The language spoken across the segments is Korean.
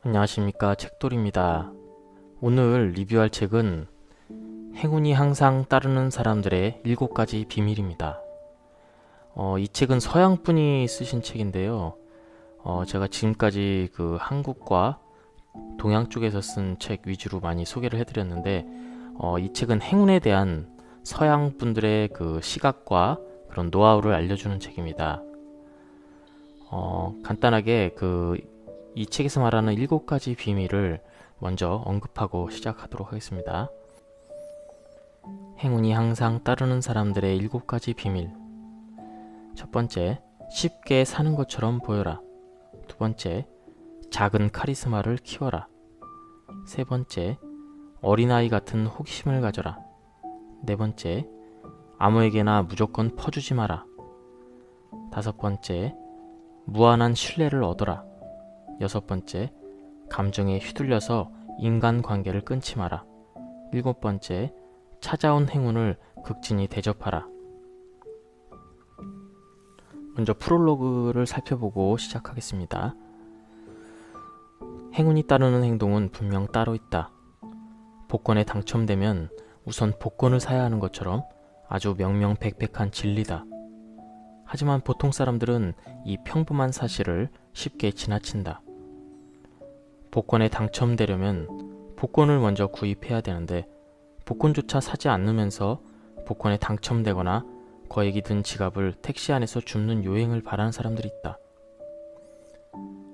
안녕하십니까, 책돌입니다. 오늘 리뷰할 책은 행운이 항상 따르는 사람들의 7가지 비밀입니다. 이 책은 서양 분이 쓰신 책인데요. 제가 지금까지 그 한국과 동양 쪽에서 쓴 책 위주로 많이 소개를 해드렸는데, 이 책은 행운에 대한 서양 분들의 그 시각과 그런 노하우를 알려주는 책입니다. 간단하게 이 책에서 말하는 7가지 비밀을 먼저 언급하고 시작하도록 하겠습니다. 행운이 항상 따르는 사람들의 7가지 비밀. 첫 번째, 쉽게 사는 것처럼 보여라. 두 번째, 작은 카리스마를 키워라. 세 번째, 어린아이 같은 호기심을 가져라. 네 번째, 아무에게나 무조건 퍼주지 마라. 다섯 번째, 무한한 신뢰를 얻어라. 여섯 번째, 감정에 휘둘려서 인간관계를 끊지 마라. 일곱 번째, 찾아온 행운을 극진히 대접하라. 먼저 프롤로그를 살펴보고 시작하겠습니다. 행운이 따르는 행동은 분명 따로 있다. 복권에 당첨되면 우선 복권을 사야 하는 것처럼 아주 명명백백한 진리다. 하지만 보통 사람들은 이 평범한 사실을 쉽게 지나친다. 복권에 당첨되려면 복권을 먼저 구입해야 되는데 복권조차 사지 않으면서 복권에 당첨되거나 거액이 든 지갑을 택시 안에서 줍는 요행을 바라는 사람들이 있다.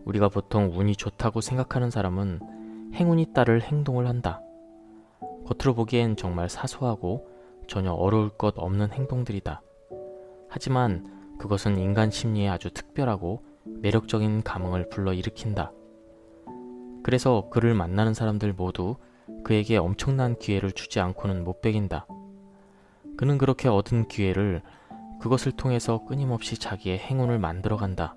우리가 보통 운이 좋다고 생각하는 사람은 행운이 따를 행동을 한다. 겉으로 보기엔 정말 사소하고 전혀 어려울 것 없는 행동들이다. 하지만 그것은 인간 심리에 아주 특별하고 매력적인 감흥을 불러일으킨다. 그래서 그를 만나는 사람들 모두 그에게 엄청난 기회를 주지 않고는 못 베긴다. 그는 그렇게 얻은 기회를 그것을 통해서 끊임없이 자기의 행운을 만들어간다.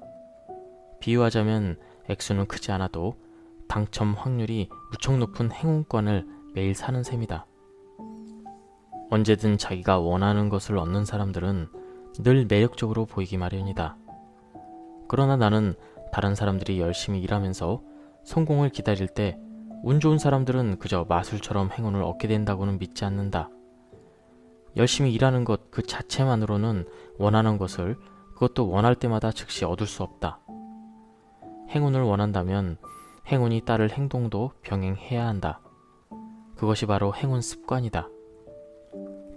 비유하자면 액수는 크지 않아도 당첨 확률이 무척 높은 행운권을 매일 사는 셈이다. 언제든 자기가 원하는 것을 얻는 사람들은 늘 매력적으로 보이기 마련이다. 그러나 나는 다른 사람들이 열심히 일하면서 성공을 기다릴 때 운 좋은 사람들은 그저 마술처럼 행운을 얻게 된다고는 믿지 않는다. 열심히 일하는 것 그 자체만으로는 원하는 것을 그것도 원할 때마다 즉시 얻을 수 없다. 행운을 원한다면 행운이 따를 행동도 병행해야 한다. 그것이 바로 행운 습관이다.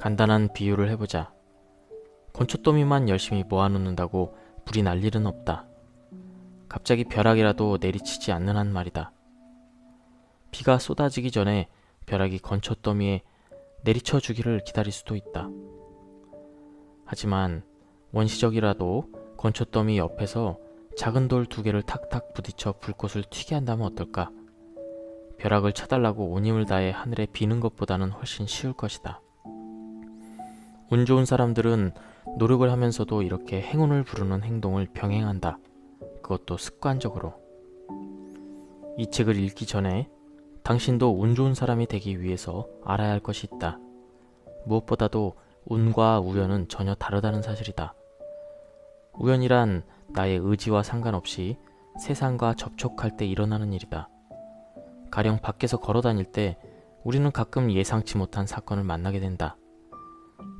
간단한 비유를 해보자. 건초더미만 열심히 모아놓는다고 불이 날 일은 없다. 갑자기 벼락이라도 내리치지 않는 한 말이다. 비가 쏟아지기 전에 벼락이 건초더미에 내리쳐 주기를 기다릴 수도 있다. 하지만 원시적이라도 건초더미 옆에서 작은 돌 2개를 탁탁 부딪혀 불꽃을 튀게 한다면 어떨까? 벼락을 쳐달라고 온 힘을 다해 하늘에 비는 것보다는 훨씬 쉬울 것이다. 운 좋은 사람들은 노력을 하면서도 이렇게 행운을 부르는 행동을 병행한다. 그것도 습관적으로. 이 책을 읽기 전에 당신도 운 좋은 사람이 되기 위해서 알아야 할 것이 있다. 무엇보다도 운과 우연은 전혀 다르다는 사실이다. 우연이란 나의 의지와 상관없이 세상과 접촉할 때 일어나는 일이다. 가령 밖에서 걸어 다닐 때 우리는 가끔 예상치 못한 사건을 만나게 된다.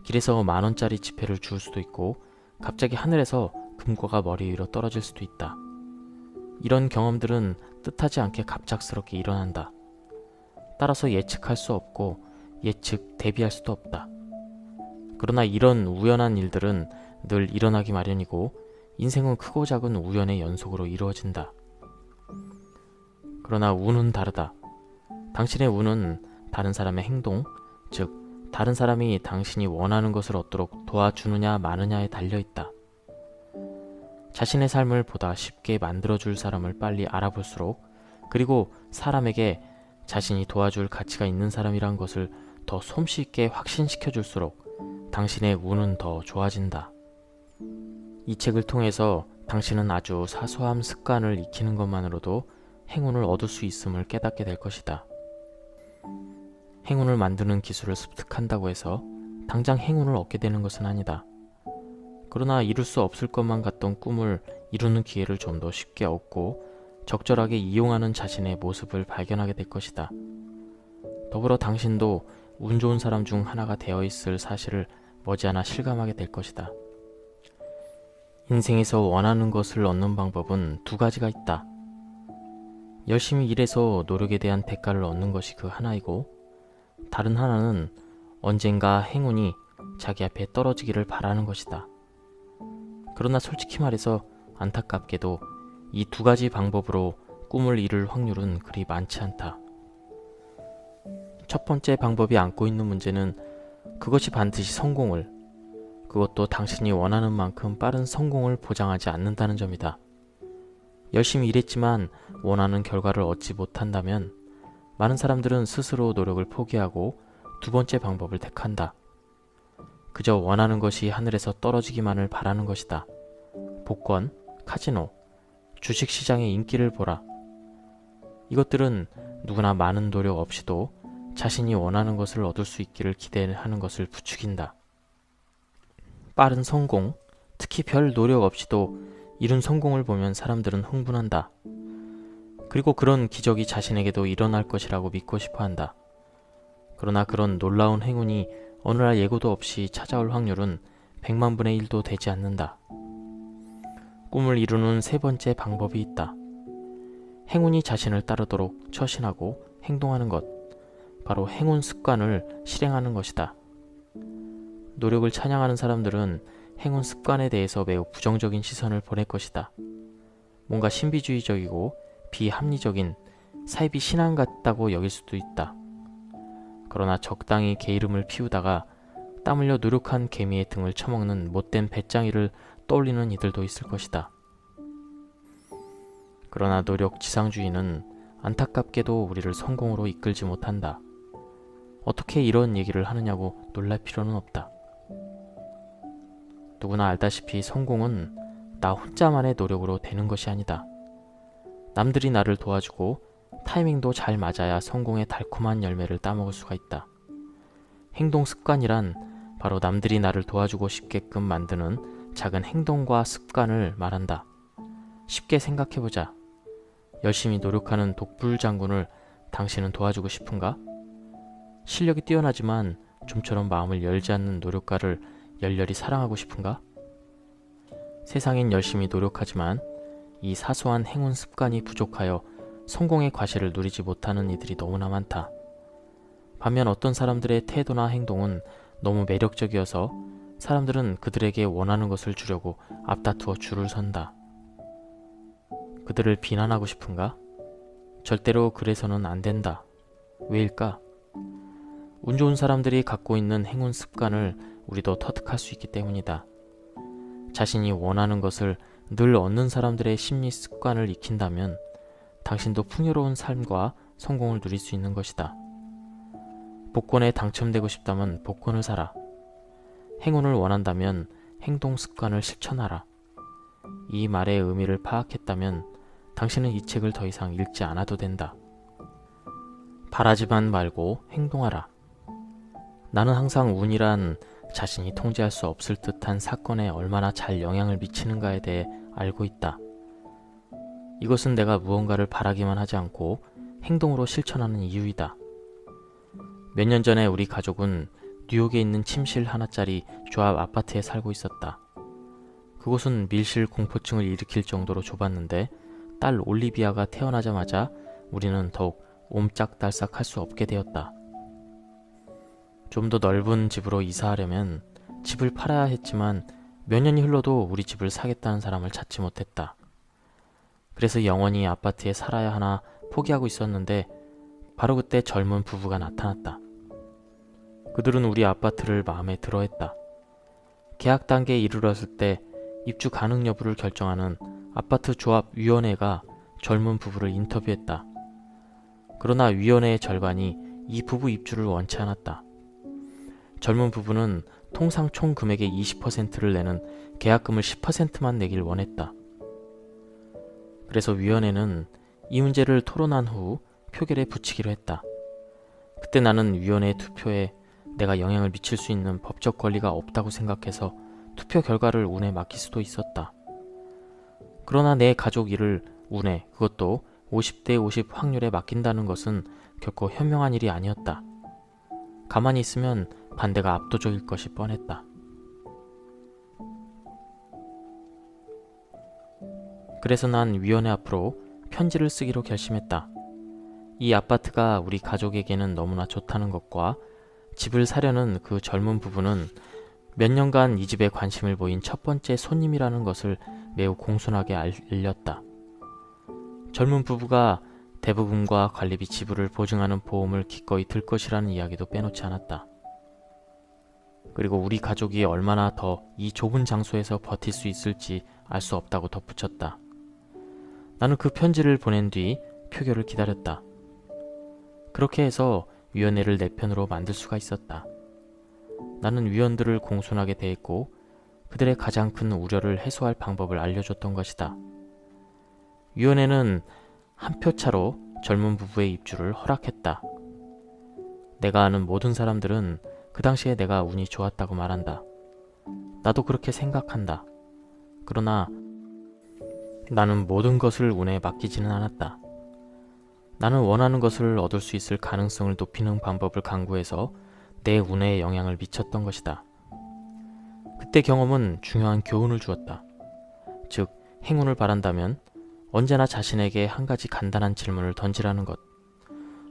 길에서 10,000원짜리 지폐를 주울 수도 있고 갑자기 하늘에서 금고가 머리 위로 떨어질 수도 있다. 이런 경험들은 뜻하지 않게 갑작스럽게 일어난다. 따라서 예측할 수 없고 대비할 수도 없다. 그러나 이런 우연한 일들은 늘 일어나기 마련이고 인생은 크고 작은 우연의 연속으로 이루어진다. 그러나 운은 다르다. 당신의 운은 다른 사람의 행동, 즉 다른 사람이 당신이 원하는 것을 얻도록 도와주느냐 마느냐에 달려있다. 자신의 삶을 보다 쉽게 만들어줄 사람을 빨리 알아볼수록, 그리고 사람에게 자신이 도와줄 가치가 있는 사람이란 것을 더 솜씨있게 확신시켜줄수록 당신의 운은 더 좋아진다. 이 책을 통해서 당신은 아주 사소한 습관을 익히는 것만으로도 행운을 얻을 수 있음을 깨닫게 될 것이다. 행운을 만드는 기술을 습득한다고 해서 당장 행운을 얻게 되는 것은 아니다. 그러나 이룰 수 없을 것만 같던 꿈을 이루는 기회를 좀 더 쉽게 얻고 적절하게 이용하는 자신의 모습을 발견하게 될 것이다. 더불어 당신도 운 좋은 사람 중 하나가 되어 있을 사실을 머지않아 실감하게 될 것이다. 인생에서 원하는 것을 얻는 방법은 두 가지가 있다. 열심히 일해서 노력에 대한 대가를 얻는 것이 그 하나이고, 다른 하나는 언젠가 행운이 자기 앞에 떨어지기를 바라는 것이다. 그러나 솔직히 말해서 안타깝게도 이 두 가지 방법으로 꿈을 이룰 확률은 그리 많지 않다. 첫 번째 방법이 안고 있는 문제는 그것이 반드시 성공을, 그것도 당신이 원하는 만큼 빠른 성공을 보장하지 않는다는 점이다. 열심히 일했지만 원하는 결과를 얻지 못한다면 많은 사람들은 스스로 노력을 포기하고 두 번째 방법을 택한다. 그저 원하는 것이 하늘에서 떨어지기만을 바라는 것이다. 복권, 카지노, 주식시장의 인기를 보라. 이것들은 누구나 많은 노력 없이도 자신이 원하는 것을 얻을 수 있기를 기대하는 것을 부추긴다. 빠른 성공, 특히 별 노력 없이도 이룬 성공을 보면 사람들은 흥분한다. 그리고 그런 기적이 자신에게도 일어날 것이라고 믿고 싶어 한다. 그러나 그런 놀라운 행운이 어느 날 예고도 없이 찾아올 확률은 100만 분의 1도 되지 않는다. 꿈을 이루는 세 번째 방법이 있다. 행운이 자신을 따르도록 처신하고 행동하는 것, 바로 행운 습관을 실행하는 것이다. 노력을 찬양하는 사람들은 행운 습관에 대해서 매우 부정적인 시선을 보낼 것이다. 뭔가 신비주의적이고 비합리적인 사이비 신앙 같다고 여길 수도 있다. 그러나 적당히 게으름을 피우다가 땀 흘려 노력한 개미의 등을 쳐먹는 못된 배짱이를 떠올리는 이들도 있을 것이다. 그러나 노력 지상주의는 안타깝게도 우리를 성공으로 이끌지 못한다. 어떻게 이런 얘기를 하느냐고 놀랄 필요는 없다. 누구나 알다시피 성공은 나 혼자만의 노력으로 되는 것이 아니다. 남들이 나를 도와주고 타이밍도 잘 맞아야 성공의 달콤한 열매를 따먹을 수가 있다. 행동 습관이란 바로 남들이 나를 도와주고 싶게끔 만드는 작은 행동과 습관을 말한다. 쉽게 생각해보자. 열심히 노력하는 독불 장군을 당신은 도와주고 싶은가? 실력이 뛰어나지만 좀처럼 마음을 열지 않는 노력가를 열렬히 사랑하고 싶은가? 세상엔 열심히 노력하지만 이 사소한 행운 습관이 부족하여 성공의 과실을 누리지 못하는 이들이 너무나 많다. 반면 어떤 사람들의 태도나 행동은 너무 매력적이어서 사람들은 그들에게 원하는 것을 주려고 앞다투어 줄을 선다. 그들을 비난하고 싶은가? 절대로 그래서는 안 된다. 왜일까? 운 좋은 사람들이 갖고 있는 행운 습관을 우리도 터득할 수 있기 때문이다. 자신이 원하는 것을 늘 얻는 사람들의 심리 습관을 익힌다면 당신도 풍요로운 삶과 성공을 누릴 수 있는 것이다. 복권에 당첨되고 싶다면 복권을 사라. 행운을 원한다면 행동 습관을 실천하라. 이 말의 의미를 파악했다면 당신은 이 책을 더 이상 읽지 않아도 된다. 바라지만 말고 행동하라. 나는 항상 운이란 자신이 통제할 수 없을 듯한 사건에 얼마나 잘 영향을 미치는가에 대해 알고 있다. 이것은 내가 무언가를 바라기만 하지 않고 행동으로 실천하는 이유이다. 몇 년 전에 우리 가족은 뉴욕에 있는 침실 하나짜리 조합 아파트에 살고 있었다. 그곳은 밀실 공포증을 일으킬 정도로 좁았는데 딸 올리비아가 태어나자마자 우리는 더욱 옴짝달싹할 수 없게 되었다. 좀 더 넓은 집으로 이사하려면 집을 팔아야 했지만 몇 년이 흘러도 우리 집을 사겠다는 사람을 찾지 못했다. 그래서 영원히 아파트에 살아야 하나 포기하고 있었는데 바로 그때 젊은 부부가 나타났다. 그들은 우리 아파트를 마음에 들어했다. 계약 단계에 이르렀을 때 입주 가능 여부를 결정하는 아파트 조합 위원회가 젊은 부부를 인터뷰했다. 그러나 위원회의 절반이 이 부부 입주를 원치 않았다. 젊은 부부는 통상 총 금액의 20%를 내는 계약금을 10%만 내길 원했다. 그래서 위원회는 이 문제를 토론한 후 표결에 붙이기로 했다. 그때 나는 위원회의 투표에 내가 영향을 미칠 수 있는 법적 권리가 없다고 생각해서 투표 결과를 운에 맡길 수도 있었다. 그러나 내 가족 일을 운에, 그것도 50대 50 확률에 맡긴다는 것은 결코 현명한 일이 아니었다. 가만히 있으면 반대가 압도적일 것이 뻔했다. 그래서 난 위원회 앞으로 편지를 쓰기로 결심했다. 이 아파트가 우리 가족에게는 너무나 좋다는 것과 집을 사려는 그 젊은 부부는 몇 년간 이 집에 관심을 보인 첫 번째 손님이라는 것을 매우 공손하게 알렸다. 젊은 부부가 대부분과 관리비 지불을 보증하는 보험을 기꺼이 들 것이라는 이야기도 빼놓지 않았다. 그리고 우리 가족이 얼마나 더 이 좁은 장소에서 버틸 수 있을지 알 수 없다고 덧붙였다. 나는 그 편지를 보낸 뒤 표결을 기다렸다. 그렇게 해서 위원회를 내 편으로 만들 수가 있었다. 나는 위원들을 공손하게 대했고 그들의 가장 큰 우려를 해소할 방법을 알려줬던 것이다. 위원회는 한 표 차로 젊은 부부의 입주를 허락했다. 내가 아는 모든 사람들은 그 당시에 내가 운이 좋았다고 말한다. 나도 그렇게 생각한다. 그러나 나는 모든 것을 운에 맡기지는 않았다. 나는 원하는 것을 얻을 수 있을 가능성을 높이는 방법을 강구해서 내 운에 영향을 미쳤던 것이다. 그때 경험은 중요한 교훈을 주었다. 즉, 행운을 바란다면 언제나 자신에게 한 가지 간단한 질문을 던지라는 것.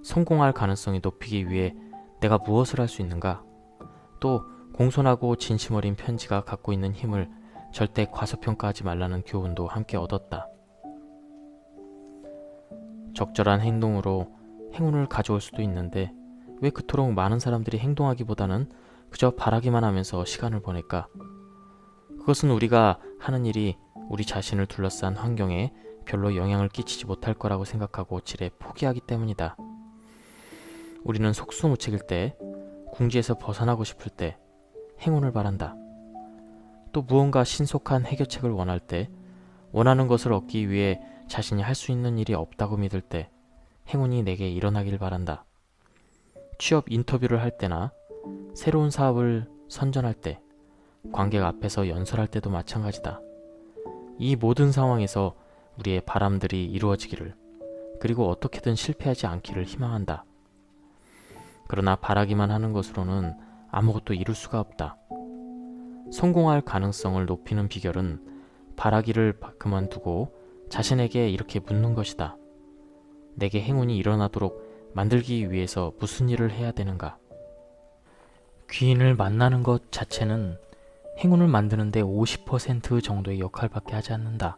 성공할 가능성이 높이기 위해 내가 무엇을 할 수 있는가? 또 공손하고 진심 어린 편지가 갖고 있는 힘을 절대 과소평가하지 말라는 교훈도 함께 얻었다. 적절한 행동으로 행운을 가져올 수도 있는데 왜 그토록 많은 사람들이 행동하기보다는 그저 바라기만 하면서 시간을 보낼까? 그것은 우리가 하는 일이 우리 자신을 둘러싼 환경에 별로 영향을 끼치지 못할 거라고 생각하고 지레 포기하기 때문이다. 우리는 속수무책일 때, 궁지에서 벗어나고 싶을 때 행운을 바란다. 또 무언가 신속한 해결책을 원할 때, 원하는 것을 얻기 위해 자신이 할 수 있는 일이 없다고 믿을 때 행운이 내게 일어나길 바란다. 취업 인터뷰를 할 때나 새로운 사업을 선전할 때, 관객 앞에서 연설할 때도 마찬가지다. 이 모든 상황에서 우리의 바람들이 이루어지기를, 그리고 어떻게든 실패하지 않기를 희망한다. 그러나 바라기만 하는 것으로는 아무것도 이룰 수가 없다. 성공할 가능성을 높이는 비결은 바라기를 그만두고 자신에게 이렇게 묻는 것이다. 내게 행운이 일어나도록 만들기 위해서 무슨 일을 해야 되는가? 귀인을 만나는 것 자체는 행운을 만드는데 50% 정도의 역할밖에 하지 않는다.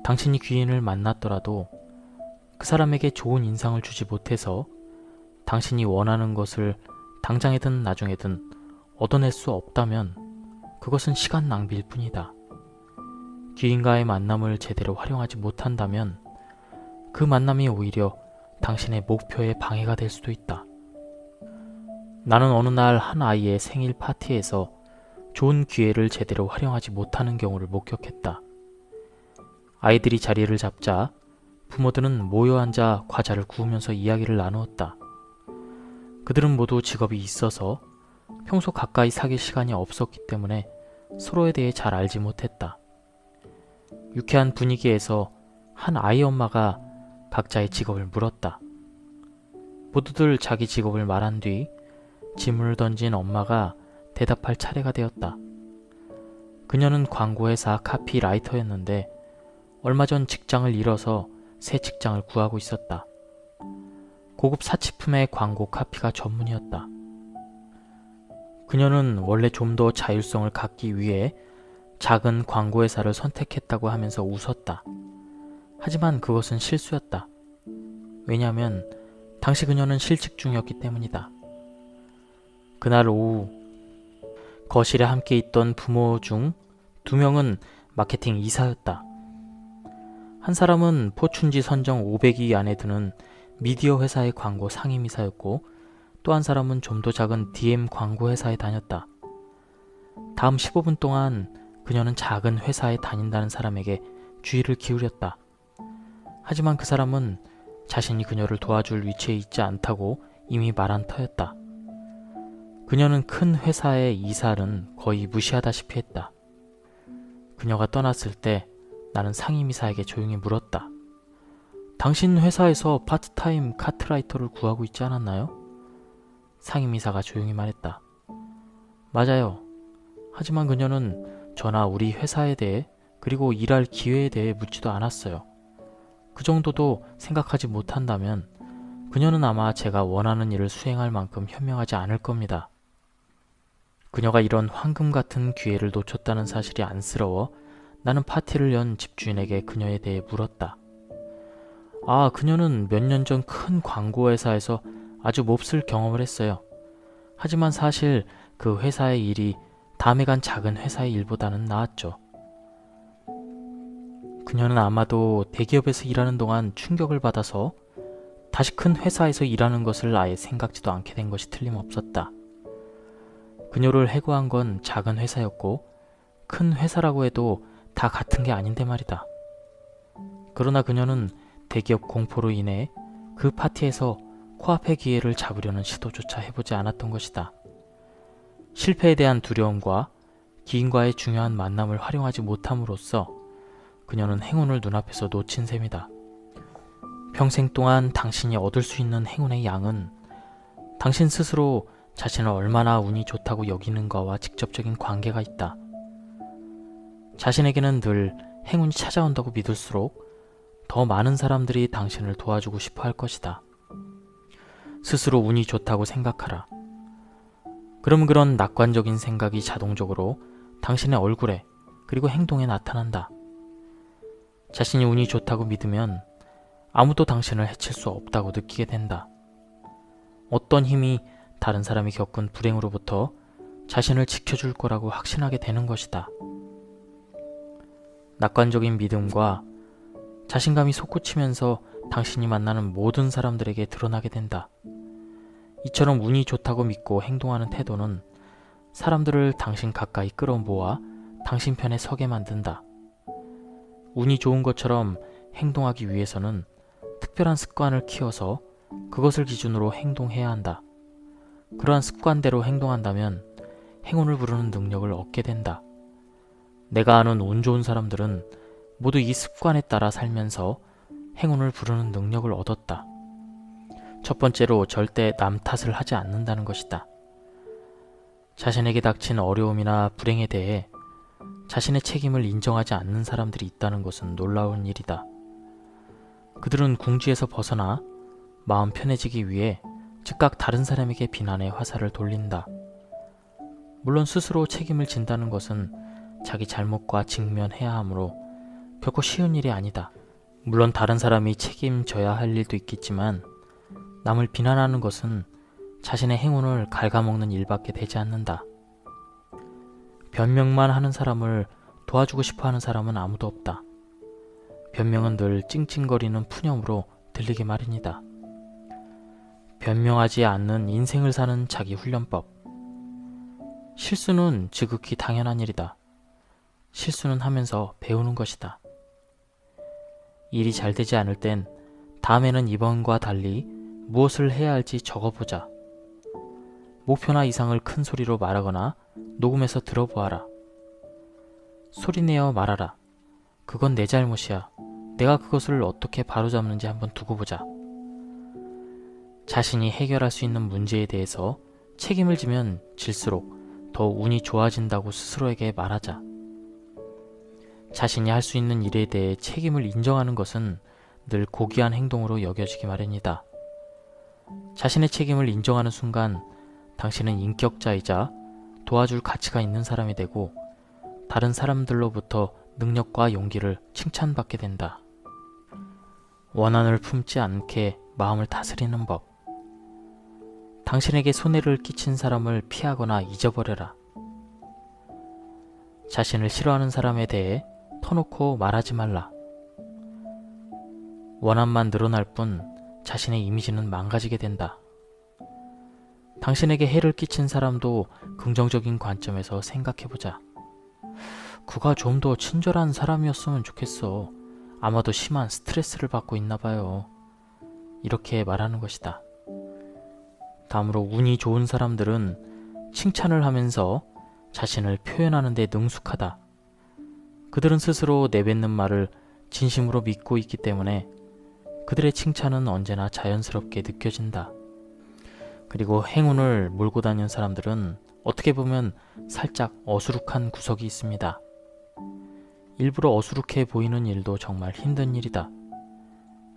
당신이 귀인을 만났더라도 그 사람에게 좋은 인상을 주지 못해서 당신이 원하는 것을 당장이든 나중에든 얻어낼 수 없다면 그것은 시간 낭비일 뿐이다. 귀인과의 만남을 제대로 활용하지 못한다면 그 만남이 오히려 당신의 목표에 방해가 될 수도 있다. 나는 어느 날 한 아이의 생일 파티에서 좋은 기회를 제대로 활용하지 못하는 경우를 목격했다. 아이들이 자리를 잡자 부모들은 모여 앉아 과자를 구우면서 이야기를 나누었다. 그들은 모두 직업이 있어서 평소 가까이 사귈 시간이 없었기 때문에 서로에 대해 잘 알지 못했다. 유쾌한 분위기에서 한 아이 엄마가 각자의 직업을 물었다. 모두들 자기 직업을 말한 뒤 질문을 던진 엄마가 대답할 차례가 되었다. 그녀는 광고회사 카피라이터였는데 얼마 전 직장을 잃어서 새 직장을 구하고 있었다. 고급 사치품의 광고 카피가 전문이었다. 그녀는 원래 좀 더 자율성을 갖기 위해 작은 광고회사를 선택했다고 하면서 웃었다. 하지만 그것은 실수였다. 왜냐하면 당시 그녀는 실직 중이었기 때문이다. 그날 오후 거실에 함께 있던 부모 중 2명은 마케팅 이사였다. 한 사람은 포춘지 선정 500위 안에 드는 미디어 회사의 광고 상임이사였고 또 한 사람은 좀 더 작은 DM 광고 회사에 다녔다. 다음 15분 동안 그녀는 작은 회사에 다닌다는 사람에게 주의를 기울였다. 하지만 그 사람은 자신이 그녀를 도와줄 위치에 있지 않다고 이미 말한 터였다. 그녀는 큰 회사의 이사는 거의 무시하다시피 했다. 그녀가 떠났을 때 나는 상임이사에게 조용히 물었다. 당신 회사에서 파트타임 카트라이터를 구하고 있지 않았나요? 상임이사가 조용히 말했다. 맞아요. 하지만 그녀는 저나 우리 회사에 대해 그리고 일할 기회에 대해 묻지도 않았어요. 그 정도도 생각하지 못한다면 그녀는 아마 제가 원하는 일을 수행할 만큼 현명하지 않을 겁니다. 그녀가 이런 황금 같은 기회를 놓쳤다는 사실이 안쓰러워 나는 파티를 연 집주인에게 그녀에 대해 물었다. 아, 그녀는 몇 년 전 큰 광고회사에서 아주 몹쓸 경험을 했어요. 하지만 사실 그 회사의 일이 다음에 간 작은 회사의 일보다는 나았죠. 그녀는 아마도 대기업에서 일하는 동안 충격을 받아서 다시 큰 회사에서 일하는 것을 아예 생각지도 않게 된 것이 틀림없었다. 그녀를 해고한 건 작은 회사였고 큰 회사라고 해도 다 같은 게 아닌데 말이다. 그러나 그녀는 대기업 공포로 인해 그 파티에서 코앞의 기회를 잡으려는 시도조차 해보지 않았던 것이다. 실패에 대한 두려움과 기인과의 중요한 만남을 활용하지 못함으로써 그녀는 행운을 눈앞에서 놓친 셈이다. 평생 동안 당신이 얻을 수 있는 행운의 양은 당신 스스로 자신을 얼마나 운이 좋다고 여기는가와 직접적인 관계가 있다. 자신에게는 늘 행운이 찾아온다고 믿을수록 더 많은 사람들이 당신을 도와주고 싶어 할 것이다. 스스로 운이 좋다고 생각하라. 그럼 그런 낙관적인 생각이 자동적으로 당신의 얼굴에 그리고 행동에 나타난다. 자신이 운이 좋다고 믿으면 아무도 당신을 해칠 수 없다고 느끼게 된다. 어떤 힘이 다른 사람이 겪은 불행으로부터 자신을 지켜줄 거라고 확신하게 되는 것이다. 낙관적인 믿음과 자신감이 솟구치면서 당신이 만나는 모든 사람들에게 드러나게 된다. 이처럼 운이 좋다고 믿고 행동하는 태도는 사람들을 당신 가까이 끌어모아 당신 편에 서게 만든다. 운이 좋은 것처럼 행동하기 위해서는 특별한 습관을 키워서 그것을 기준으로 행동해야 한다. 그러한 습관대로 행동한다면 행운을 부르는 능력을 얻게 된다. 내가 아는 운 좋은 사람들은 모두 이 습관에 따라 살면서 행운을 부르는 능력을 얻었다. 첫 번째로 절대 남 탓을 하지 않는다는 것이다. 자신에게 닥친 어려움이나 불행에 대해 자신의 책임을 인정하지 않는 사람들이 있다는 것은 놀라운 일이다. 그들은 궁지에서 벗어나 마음 편해지기 위해 즉각 다른 사람에게 비난의 화살을 돌린다. 물론 스스로 책임을 진다는 것은 자기 잘못과 직면해야 하므로 결코 쉬운 일이 아니다. 물론 다른 사람이 책임져야 할 일도 있겠지만 남을 비난하는 것은 자신의 행운을 갉아먹는 일밖에 되지 않는다. 변명만 하는 사람을 도와주고 싶어 하는 사람은 아무도 없다. 변명은 늘 찡찡거리는 푸념으로 들리기 마련이다. 변명하지 않는 인생을 사는 자기 훈련법. 실수는 지극히 당연한 일이다. 실수는 하면서 배우는 것이다. 일이 잘 되지 않을 땐 다음에는 이번과 달리 무엇을 해야 할지 적어보자. 목표나 이상을 큰 소리로 말하거나 녹음해서 들어보아라. 소리내어 말하라. 그건 내 잘못이야. 내가 그것을 어떻게 바로잡는지 한번 두고 보자. 자신이 해결할 수 있는 문제에 대해서 책임을 지면 질수록 더 운이 좋아진다고 스스로에게 말하자. 자신이 할 수 있는 일에 대해 책임을 인정하는 것은 늘 고귀한 행동으로 여겨지기 마련이다. 자신의 책임을 인정하는 순간 당신은 인격자이자 도와줄 가치가 있는 사람이 되고 다른 사람들로부터 능력과 용기를 칭찬받게 된다. 원한을 품지 않게 마음을 다스리는 법. 당신에게 손해를 끼친 사람을 피하거나 잊어버려라. 자신을 싫어하는 사람에 대해 터놓고 말하지 말라. 원한만 늘어날 뿐 자신의 이미지는 망가지게 된다. 당신에게 해를 끼친 사람도 긍정적인 관점에서 생각해보자. 그가 좀 더 친절한 사람이었으면 좋겠어. 아마도 심한 스트레스를 받고 있나 봐요. 이렇게 말하는 것이다. 다음으로 운이 좋은 사람들은 칭찬을 하면서 자신을 표현하는 데 능숙하다. 그들은 스스로 내뱉는 말을 진심으로 믿고 있기 때문에 그들의 칭찬은 언제나 자연스럽게 느껴진다. 그리고 행운을 몰고 다니는 사람들은 어떻게 보면 살짝 어수룩한 구석이 있습니다. 일부러 어수룩해 보이는 일도 정말 힘든 일이다.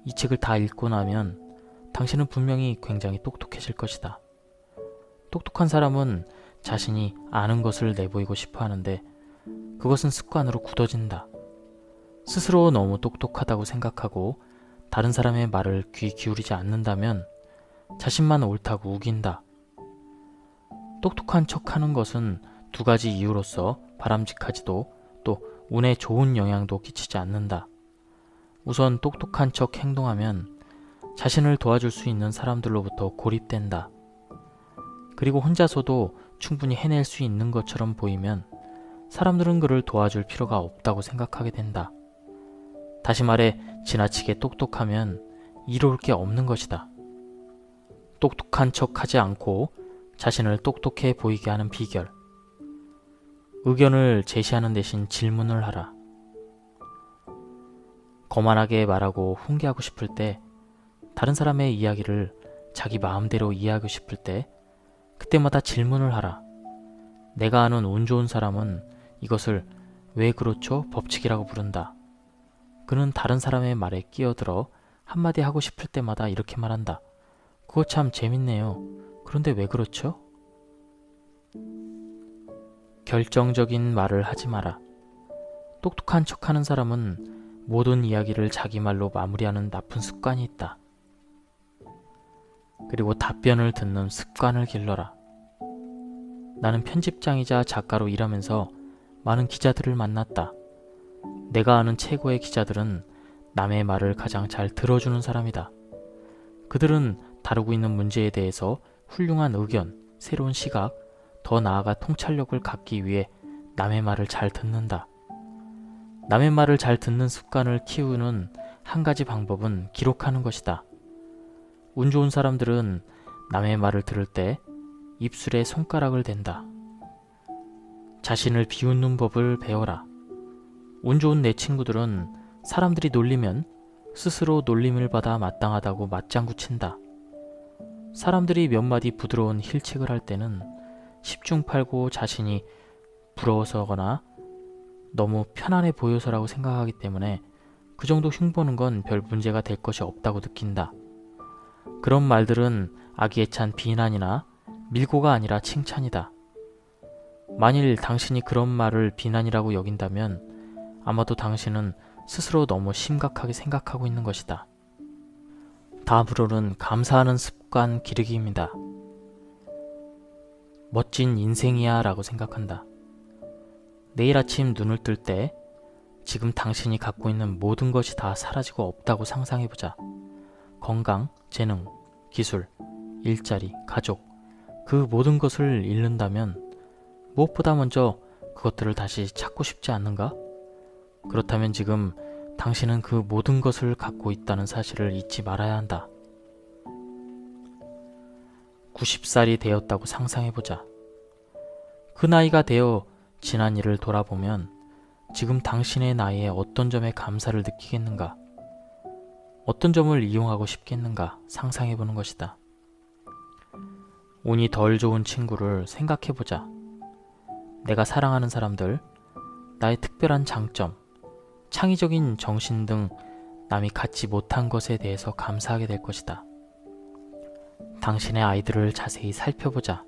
이 책을 다 읽고 나면 당신은 분명히 굉장히 똑똑해질 것이다. 똑똑한 사람은 자신이 아는 것을 내보이고 싶어 하는데 그것은 습관으로 굳어진다. 스스로 너무 똑똑하다고 생각하고 다른 사람의 말을 귀 기울이지 않는다면 자신만 옳다고 우긴다. 똑똑한 척하는 것은 두 가지 이유로서 바람직하지도 또 운에 좋은 영향도 끼치지 않는다. 우선 똑똑한 척 행동하면 자신을 도와줄 수 있는 사람들로부터 고립된다. 그리고 혼자서도 충분히 해낼 수 있는 것처럼 보이면 사람들은 그를 도와줄 필요가 없다고 생각하게 된다. 다시 말해 지나치게 똑똑하면 이로울 게 없는 것이다. 똑똑한 척하지 않고 자신을 똑똑해 보이게 하는 비결. 의견을 제시하는 대신 질문을 하라. 거만하게 말하고 훈계하고 싶을 때, 다른 사람의 이야기를 자기 마음대로 이해하고 싶을 때 그때마다 질문을 하라. 내가 아는 운 좋은 사람은 이것을 왜 그렇죠? 법칙이라고 부른다. 그는 다른 사람의 말에 끼어들어 한마디 하고 싶을 때마다 이렇게 말한다. 그거 참 재밌네요. 그런데 왜 그렇죠? 결정적인 말을 하지 마라. 똑똑한 척하는 사람은 모든 이야기를 자기 말로 마무리하는 나쁜 습관이 있다. 그리고 답변을 듣는 습관을 길러라. 나는 편집장이자 작가로 일하면서 많은 기자들을 만났다. 내가 아는 최고의 기자들은 남의 말을 가장 잘 들어주는 사람이다. 그들은 다루고 있는 문제에 대해서 훌륭한 의견, 새로운 시각, 더 나아가 통찰력을 갖기 위해 남의 말을 잘 듣는다. 남의 말을 잘 듣는 습관을 키우는 한 가지 방법은 기록하는 것이다. 운 좋은 사람들은 남의 말을 들을 때 입술에 손가락을 댄다. 자신을 비웃는 법을 배워라. 운 좋은 내 친구들은 사람들이 놀리면 스스로 놀림을 받아 마땅하다고 맞장구 친다. 사람들이 몇 마디 부드러운 힐책을 할 때는 10중 8구 자신이 부러워서거나 너무 편안해 보여서라고 생각하기 때문에 그 정도 흉보는 건 별 문제가 될 것이 없다고 느낀다. 그런 말들은 악의에 찬 비난이나 밀고가 아니라 칭찬이다. 만일 당신이 그런 말을 비난이라고 여긴다면 아마도 당신은 스스로 너무 심각하게 생각하고 있는 것이다. 다음으로는 감사하는 습관 기르기입니다. 멋진 인생이야 라고 생각한다. 내일 아침 눈을 뜰 때 지금 당신이 갖고 있는 모든 것이 다 사라지고 없다고 상상해보자. 건강, 재능, 기술, 일자리, 가족, 그 모든 것을 잃는다면 무엇보다 먼저 그것들을 다시 찾고 싶지 않는가? 그렇다면 지금 당신은 그 모든 것을 갖고 있다는 사실을 잊지 말아야 한다. 90살이 되었다고 상상해보자. 그 나이가 되어 지난 일을 돌아보면 지금 당신의 나이에 어떤 점에 감사를 느끼겠는가? 어떤 점을 이용하고 싶겠는가 상상해보는 것이다. 운이 덜 좋은 친구를 생각해보자. 내가 사랑하는 사람들, 나의 특별한 장점, 창의적인 정신 등 남이 갖지 못한 것에 대해서 감사하게 될 것이다. 당신의 아이들을 자세히 살펴보자.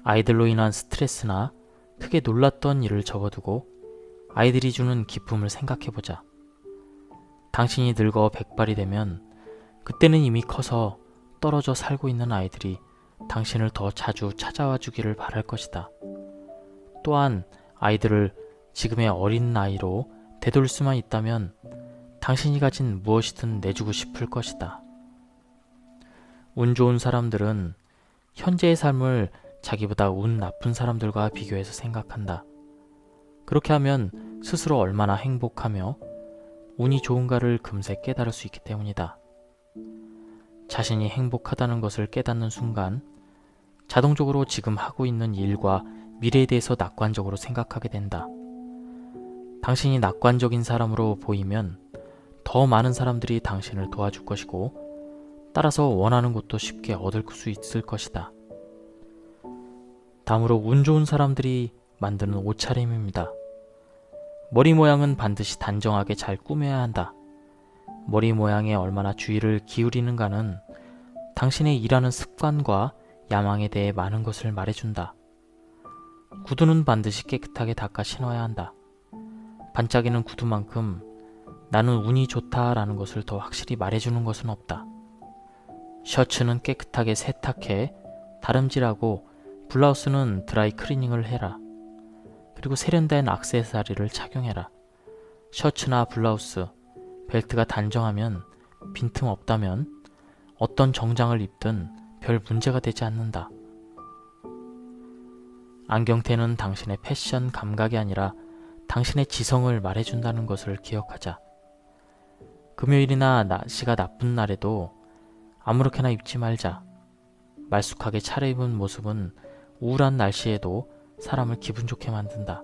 아이들로 인한 스트레스나 크게 놀랐던 일을 접어두고 아이들이 주는 기쁨을 생각해보자. 당신이 늙어 백발이 되면 그때는 이미 커서 떨어져 살고 있는 아이들이 당신을 더 자주 찾아와 주기를 바랄 것이다. 또한 아이들을 지금의 어린 나이로 되돌릴 수만 있다면 당신이 가진 무엇이든 내주고 싶을 것이다. 운 좋은 사람들은 현재의 삶을 자기보다 운 나쁜 사람들과 비교해서 생각한다. 그렇게 하면 스스로 얼마나 행복하며 운이 좋은가를 금세 깨달을 수 있기 때문이다. 자신이 행복하다는 것을 깨닫는 순간 자동적으로 지금 하고 있는 일과 미래에 대해서 낙관적으로 생각하게 된다. 당신이 낙관적인 사람으로 보이면 더 많은 사람들이 당신을 도와줄 것이고 따라서 원하는 것도 쉽게 얻을 수 있을 것이다. 다음으로 운 좋은 사람들이 만드는 옷차림입니다. 머리 모양은 반드시 단정하게 잘 꾸며야 한다. 머리 모양에 얼마나 주의를 기울이는가는 당신의 일하는 습관과 야망에 대해 많은 것을 말해준다. 구두는 반드시 깨끗하게 닦아 신어야 한다. 반짝이는 구두만큼 나는 운이 좋다라는 것을 더 확실히 말해주는 것은 없다. 셔츠는 깨끗하게 세탁해 다름질하고 블라우스는 드라이 클리닝을 해라. 그리고 세련된 액세서리를 착용해라. 셔츠나 블라우스, 벨트가 단정하면 빈틈 없다면 어떤 정장을 입든 별 문제가 되지 않는다. 안경테는 당신의 패션 감각이 아니라 당신의 지성을 말해준다는 것을 기억하자. 금요일이나 날씨가 나쁜 날에도 아무렇게나 입지 말자. 말쑥하게 차려입은 모습은 우울한 날씨에도 사람을 기분 좋게 만든다.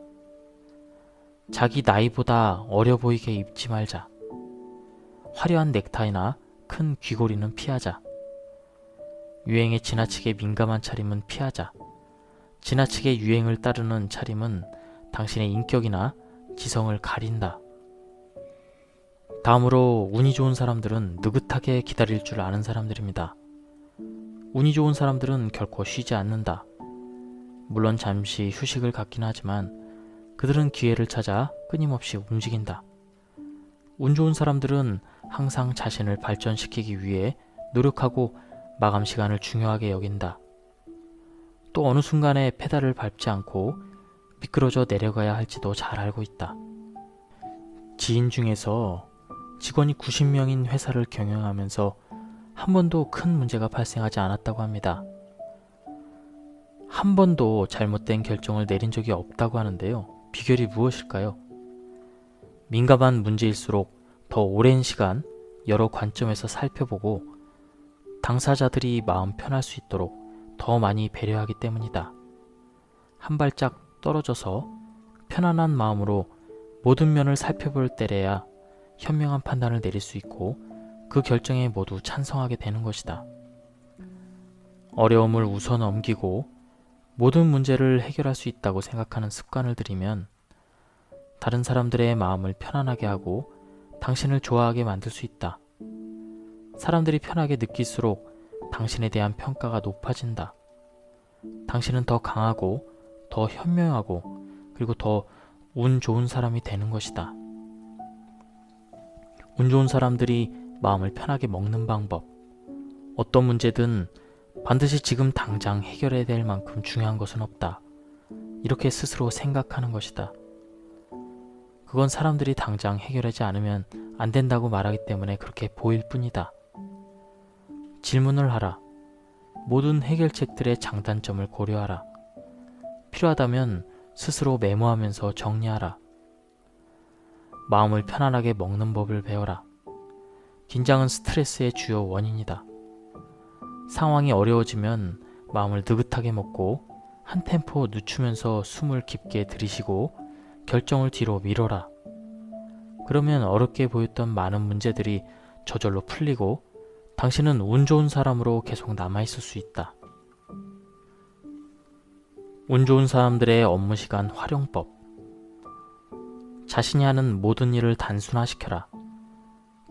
자기 나이보다 어려 보이게 입지 말자. 화려한 넥타이나 큰 귀걸이는 피하자. 유행에 지나치게 민감한 차림은 피하자. 지나치게 유행을 따르는 차림은 당신의 인격이나 지성을 가린다. 다음으로 운이 좋은 사람들은 느긋하게 기다릴 줄 아는 사람들입니다. 운이 좋은 사람들은 결코 쉬지 않는다. 물론 잠시 휴식을 갖긴 하지만 그들은 기회를 찾아 끊임없이 움직인다. 운 좋은 사람들은 항상 자신을 발전시키기 위해 노력하고 마감 시간을 중요하게 여긴다. 또 어느 순간에 페달을 밟지 않고 미끄러져 내려가야 할지도 잘 알고 있다. 지인 중에서 직원이 90명인 회사를 경영하면서 한 번도 큰 문제가 발생하지 않았다고 합니다. 한 번도 잘못된 결정을 내린 적이 없다고 하는데요. 비결이 무엇일까요? 민감한 문제일수록 더 오랜 시간 여러 관점에서 살펴보고 당사자들이 마음 편할 수 있도록 더 많이 배려하기 때문이다. 한 발짝 떨어져서 편안한 마음으로 모든 면을 살펴볼 때래야 현명한 판단을 내릴 수 있고 그 결정에 모두 찬성하게 되는 것이다. 어려움을 우선 넘기고 모든 문제를 해결할 수 있다고 생각하는 습관을 들이면 다른 사람들의 마음을 편안하게 하고 당신을 좋아하게 만들 수 있다. 사람들이 편하게 느낄수록 당신에 대한 평가가 높아진다. 당신은 더 강하고 더 현명하고 그리고 더 운 좋은 사람이 되는 것이다. 운 좋은 사람들이 마음을 편하게 먹는 방법. 어떤 문제든 반드시 지금 당장 해결해야 될 만큼 중요한 것은 없다. 이렇게 스스로 생각하는 것이다. 그건 사람들이 당장 해결하지 않으면 안 된다고 말하기 때문에 그렇게 보일 뿐이다. 질문을 하라. 모든 해결책들의 장단점을 고려하라. 필요하다면 스스로 메모하면서 정리하라. 마음을 편안하게 먹는 법을 배워라. 긴장은 스트레스의 주요 원인이다. 상황이 어려워지면 마음을 느긋하게 먹고 한 템포 늦추면서 숨을 깊게 들이쉬고 결정을 뒤로 미뤄라. 그러면 어렵게 보였던 많은 문제들이 저절로 풀리고 당신은 운 좋은 사람으로 계속 남아있을 수 있다. 운 좋은 사람들의 업무 시간 활용법. 자신이 하는 모든 일을 단순화시켜라.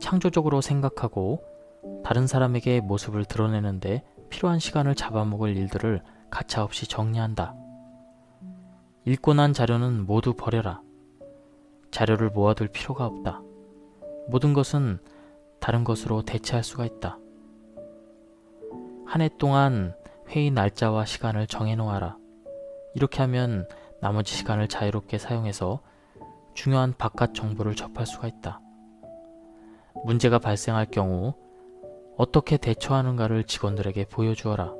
창조적으로 생각하고 다른 사람에게 모습을 드러내는데 필요한 시간을 잡아먹을 일들을 가차없이 정리한다. 읽고 난 자료는 모두 버려라. 자료를 모아둘 필요가 없다. 모든 것은 다른 것으로 대체할 수가 있다. 한 해 동안 회의 날짜와 시간을 정해놓아라. 이렇게 하면 나머지 시간을 자유롭게 사용해서 중요한 바깥 정보를 접할 수가 있다. 문제가 발생할 경우 어떻게 대처하는가를 직원들에게 보여주어라.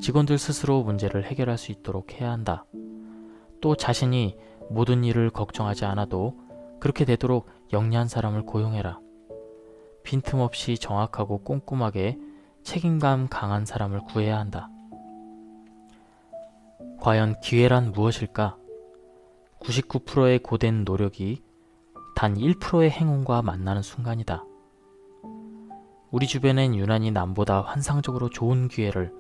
직원들 스스로 문제를 해결할 수 있도록 해야 한다. 또 자신이 모든 일을 걱정하지 않아도 그렇게 되도록 영리한 사람을 고용해라. 빈틈없이 정확하고 꼼꼼하게 책임감 강한 사람을 구해야 한다. 과연 기회란 무엇일까? 99%의 고된 노력이 단 1%의 행운과 만나는 순간이다. 우리 주변엔 유난히 남보다 환상적으로 좋은 기회를,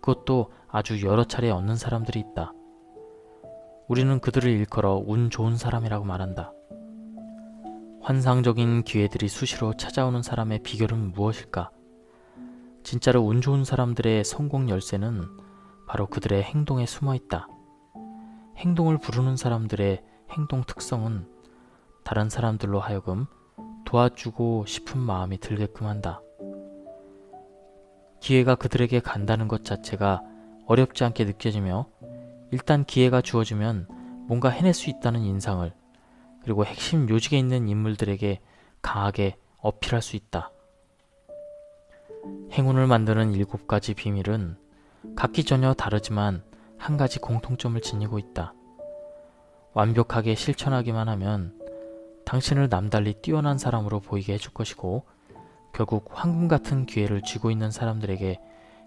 그것도 아주 여러 차례 얻는 사람들이 있다. 우리는 그들을 일컬어 운 좋은 사람이라고 말한다. 환상적인 기회들이 수시로 찾아오는 사람의 비결은 무엇일까? 진짜로 운 좋은 사람들의 성공 열쇠는 바로 그들의 행동에 숨어 있다. 행동을 부르는 사람들의 행동 특성은 다른 사람들로 하여금 도와주고 싶은 마음이 들게끔 한다. 기회가 그들에게 간다는 것 자체가 어렵지 않게 느껴지며, 일단 기회가 주어지면 뭔가 해낼 수 있다는 인상을, 그리고 핵심 요직에 있는 인물들에게 강하게 어필할 수 있다. 행운을 만드는 7가지 비밀은 각기 전혀 다르지만 한 가지 공통점을 지니고 있다. 완벽하게 실천하기만 하면 당신을 남달리 뛰어난 사람으로 보이게 해줄 것이고, 결국 황금 같은 기회를 쥐고 있는 사람들에게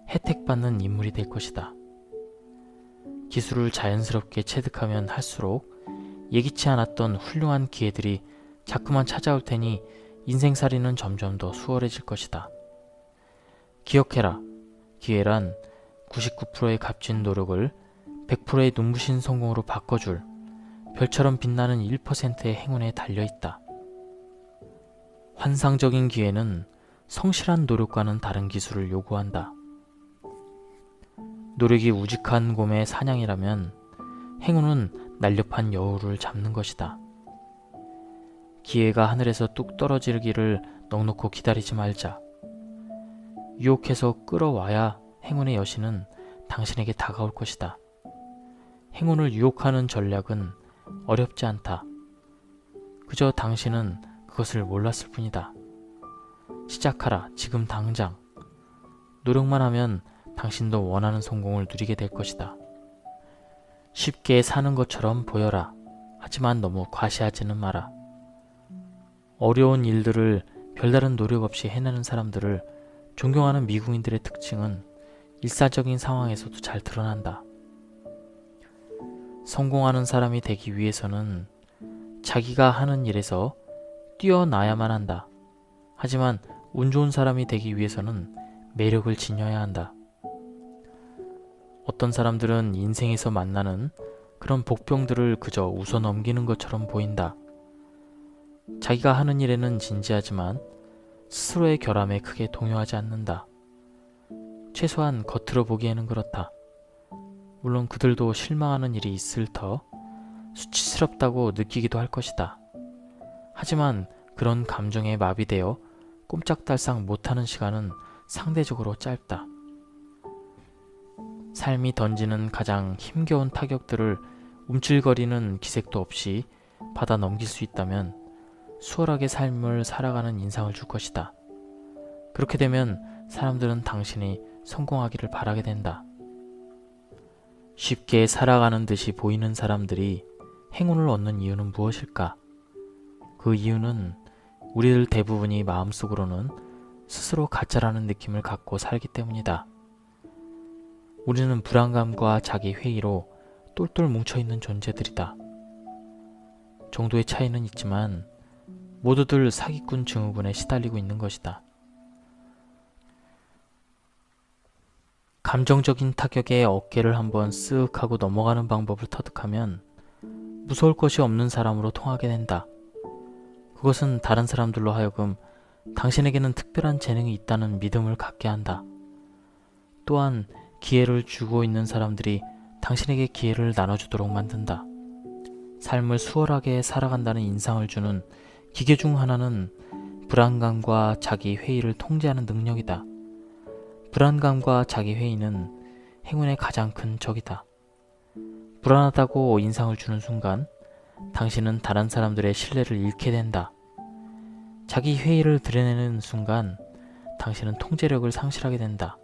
혜택받는 인물이 될 것이다. 기술을 자연스럽게 체득하면 할수록 예기치 않았던 훌륭한 기회들이 자꾸만 찾아올 테니 인생살이는 점점 더 수월해질 것이다. 기억해라. 기회란 99%의 값진 노력을 100%의 눈부신 성공으로 바꿔줄 별처럼 빛나는 1%의 행운에 달려있다. 환상적인 기회는 성실한 노력과는 다른 기술을 요구한다. 노력이 우직한 곰의 사냥이라면 행운은 날렵한 여우를 잡는 것이다. 기회가 하늘에서 뚝 떨어지기를 넋놓고 기다리지 말자. 유혹해서 끌어와야 행운의 여신은 당신에게 다가올 것이다. 행운을 유혹하는 전략은 어렵지 않다. 그저 당신은 그것을 몰랐을 뿐이다. 시작하라, 지금 당장. 노력만 하면 당신도 원하는 성공을 누리게 될 것이다. 쉽게 사는 것처럼 보여라. 하지만 너무 과시하지는 마라. 어려운 일들을 별다른 노력 없이 해내는 사람들을 존경하는 미국인들의 특징은 일상적인 상황에서도 잘 드러난다. 성공하는 사람이 되기 위해서는 자기가 하는 일에서 뛰어나야만 한다. 하지만 운 좋은 사람이 되기 위해서는 매력을 지녀야 한다. 어떤 사람들은 인생에서 만나는 그런 복병들을 그저 웃어 넘기는 것처럼 보인다. 자기가 하는 일에는 진지하지만 스스로의 결함에 크게 동요하지 않는다. 최소한 겉으로 보기에는 그렇다. 물론 그들도 실망하는 일이 있을 터 수치스럽다고 느끼기도 할 것이다. 하지만 그런 감정에 마비되어 꼼짝달싹 못하는 시간은 상대적으로 짧다. 삶이 던지는 가장 힘겨운 타격들을 움찔거리는 기색도 없이 받아 넘길 수 있다면 수월하게 삶을 살아가는 인상을 줄 것이다. 그렇게 되면 사람들은 당신이 성공하기를 바라게 된다. 쉽게 살아가는 듯이 보이는 사람들이 행운을 얻는 이유는 무엇일까? 그 이유는 우리들 대부분이 마음속으로는 스스로 가짜라는 느낌을 갖고 살기 때문이다. 우리는 불안감과 자기 회의로 똘똘 뭉쳐있는 존재들이다. 정도의 차이는 있지만 모두들 사기꾼 증후군에 시달리고 있는 것이다. 감정적인 타격에 어깨를 한번 쓱 하고 넘어가는 방법을 터득하면 무서울 것이 없는 사람으로 통하게 된다. 그것은 다른 사람들로 하여금 당신에게는 특별한 재능이 있다는 믿음을 갖게 한다. 또한 기회를 주고 있는 사람들이 당신에게 기회를 나눠주도록 만든다. 삶을 수월하게 살아간다는 인상을 주는 기계 중 하나는 불안감과 자기 회의를 통제하는 능력이다. 불안감과 자기 회의는 행운의 가장 큰 적이다. 불안하다고 인상을 주는 순간 당신은 다른 사람들의 신뢰를 잃게 된다. 자기 회의를 드러내는 순간 당신은 통제력을 상실하게 된다.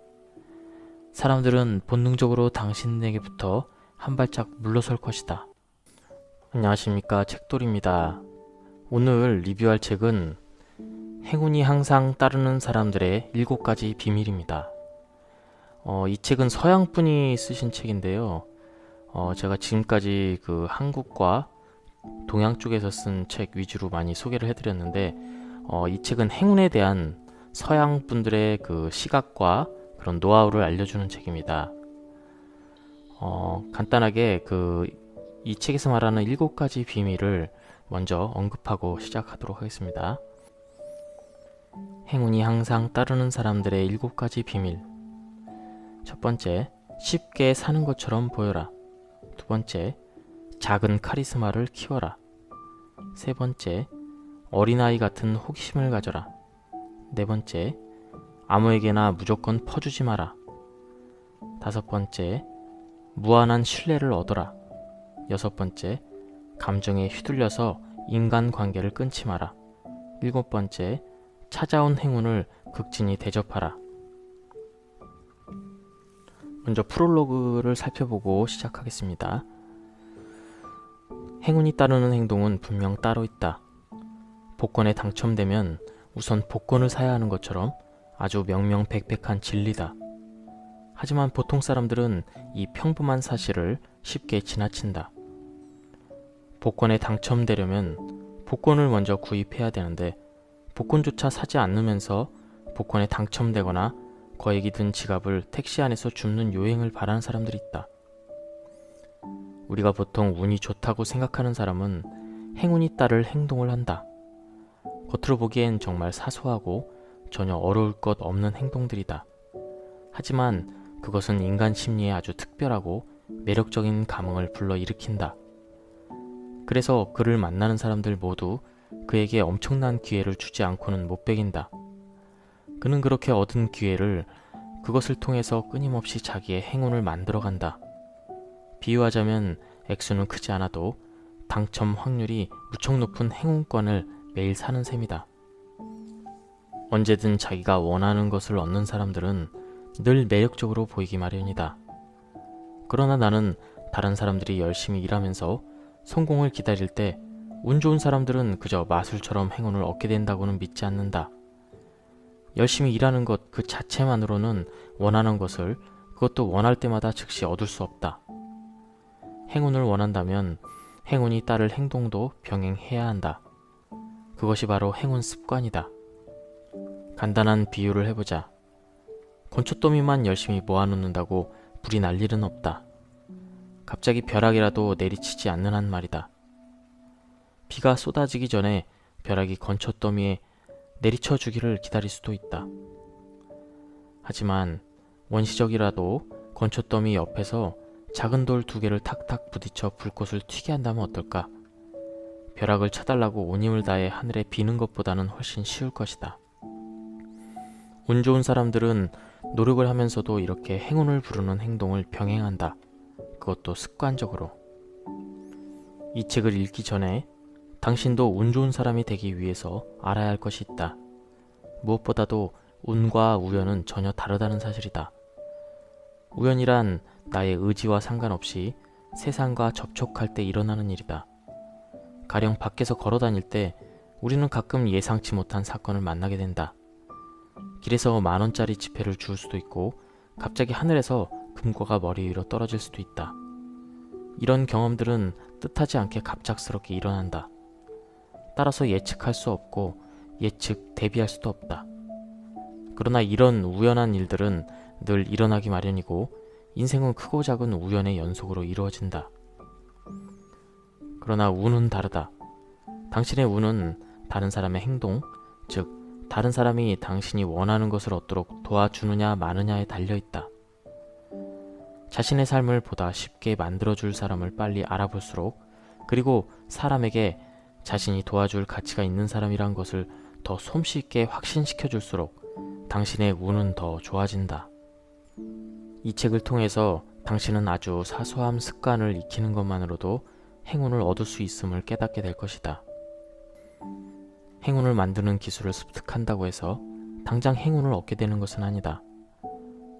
사람들은 본능적으로 당신에게부터 한 발짝 물러설 것이다. 안녕하십니까, 책돌입니다. 오늘 리뷰할 책은 행운이 항상 따르는 사람들의 7가지 비밀입니다. 이 책은 서양분이 쓰신 책인데요. 제가 지금까지 그 한국과 동양 쪽에서 쓴 책 위주로 많이 소개를 해드렸는데 이 책은 행운에 대한 서양 분들의 그 시각과 그런 노하우를 알려주는 책입니다. 간단하게 이 책에서 말하는 7가지 비밀을 먼저 언급하고 시작하도록 하겠습니다. 행운이 항상 따르는 사람들의 7가지 비밀. 첫 번째, 쉽게 사는 것처럼 보여라. 두 번째, 작은 카리스마를 키워라. 세 번째, 어린아이 같은 호기심을 가져라. 네 번째, 아무에게나 무조건 퍼주지 마라. 다섯 번째, 무한한 신뢰를 얻어라. 여섯 번째, 감정에 휘둘려서 인간관계를 끊지 마라. 일곱 번째, 찾아온 행운을 극진히 대접하라. 먼저 프롤로그를 살펴보고 시작하겠습니다. 행운이 따르는 행동은 분명 따로 있다. 복권에 당첨되면 우선 복권을 사야 하는 것처럼 아주 명명백백한 진리다. 하지만 보통 사람들은 이 평범한 사실을 쉽게 지나친다. 복권에 당첨되려면 복권을 먼저 구입해야 되는데 복권조차 사지 않으면서 복권에 당첨되거나 거액이 든 지갑을 택시 안에서 줍는 요행을 바라는 사람들이 있다. 우리가 보통 운이 좋다고 생각하는 사람은 행운이 따를 행동을 한다. 겉으로 보기엔 정말 사소하고 전혀 어려울 것 없는 행동들이다. 하지만 그것은 인간 심리에 아주 특별하고 매력적인 감흥을 불러일으킨다. 그래서 그를 만나는 사람들 모두 그에게 엄청난 기회를 주지 않고는 못 베긴다. 그는 그렇게 얻은 기회를 그것을 통해서 끊임없이 자기의 행운을 만들어간다. 비유하자면 액수는 크지 않아도 당첨 확률이 무척 높은 행운권을 매일 사는 셈이다. 언제든 자기가 원하는 것을 얻는 사람들은 늘 매력적으로 보이기 마련이다. 그러나 나는 다른 사람들이 열심히 일하면서 성공을 기다릴 때 운 좋은 사람들은 그저 마술처럼 행운을 얻게 된다고는 믿지 않는다. 열심히 일하는 것 그 자체만으로는 원하는 것을 그것도 원할 때마다 즉시 얻을 수 없다. 행운을 원한다면 행운이 따를 행동도 병행해야 한다. 그것이 바로 행운 습관이다. 간단한 비유를 해보자. 건초더미만 열심히 모아놓는다고 불이 날 일은 없다. 갑자기 벼락이라도 내리치지 않는 한 말이다. 비가 쏟아지기 전에 벼락이 건초더미에 내리쳐 주기를 기다릴 수도 있다. 하지만 원시적이라도 건초더미 옆에서 작은 돌 2개를 탁탁 부딪혀 불꽃을 튀게 한다면 어떨까? 벼락을 쳐달라고 온 힘을 다해 하늘에 비는 것보다는 훨씬 쉬울 것이다. 운 좋은 사람들은 노력을 하면서도 이렇게 행운을 부르는 행동을 병행한다. 그것도 습관적으로. 이 책을 읽기 전에 당신도 운 좋은 사람이 되기 위해서 알아야 할 것이 있다. 무엇보다도 운과 우연은 전혀 다르다는 사실이다. 우연이란 나의 의지와 상관없이 세상과 접촉할 때 일어나는 일이다. 가령 밖에서 걸어 다닐 때 우리는 가끔 예상치 못한 사건을 만나게 된다. 길에서 10,000원짜리 지폐를 주울 수도 있고 갑자기 하늘에서 금고가 머리 위로 떨어질 수도 있다. 이런 경험들은 뜻하지 않게 갑작스럽게 일어난다. 따라서 예측할 수 없고 대비할 수도 없다. 그러나 이런 우연한 일들은 늘 일어나기 마련이고 인생은 크고 작은 우연의 연속으로 이루어진다. 그러나 운은 다르다. 당신의 운은 다른 사람의 행동, 즉 다른 사람이 당신이 원하는 것을 얻도록 도와주느냐 마느냐에 달려있다. 자신의 삶을 보다 쉽게 만들어줄 사람을 빨리 알아볼수록, 그리고 사람에게 자신이 도와줄 가치가 있는 사람이란 것을 더 솜씨있게 확신시켜줄수록 당신의 운은 더 좋아진다. 이 책을 통해서 당신은 아주 사소한 습관을 익히는 것만으로도 행운을 얻을 수 있음을 깨닫게 될 것이다. 행운을 만드는 기술을 습득한다고 해서 당장 행운을 얻게 되는 것은 아니다.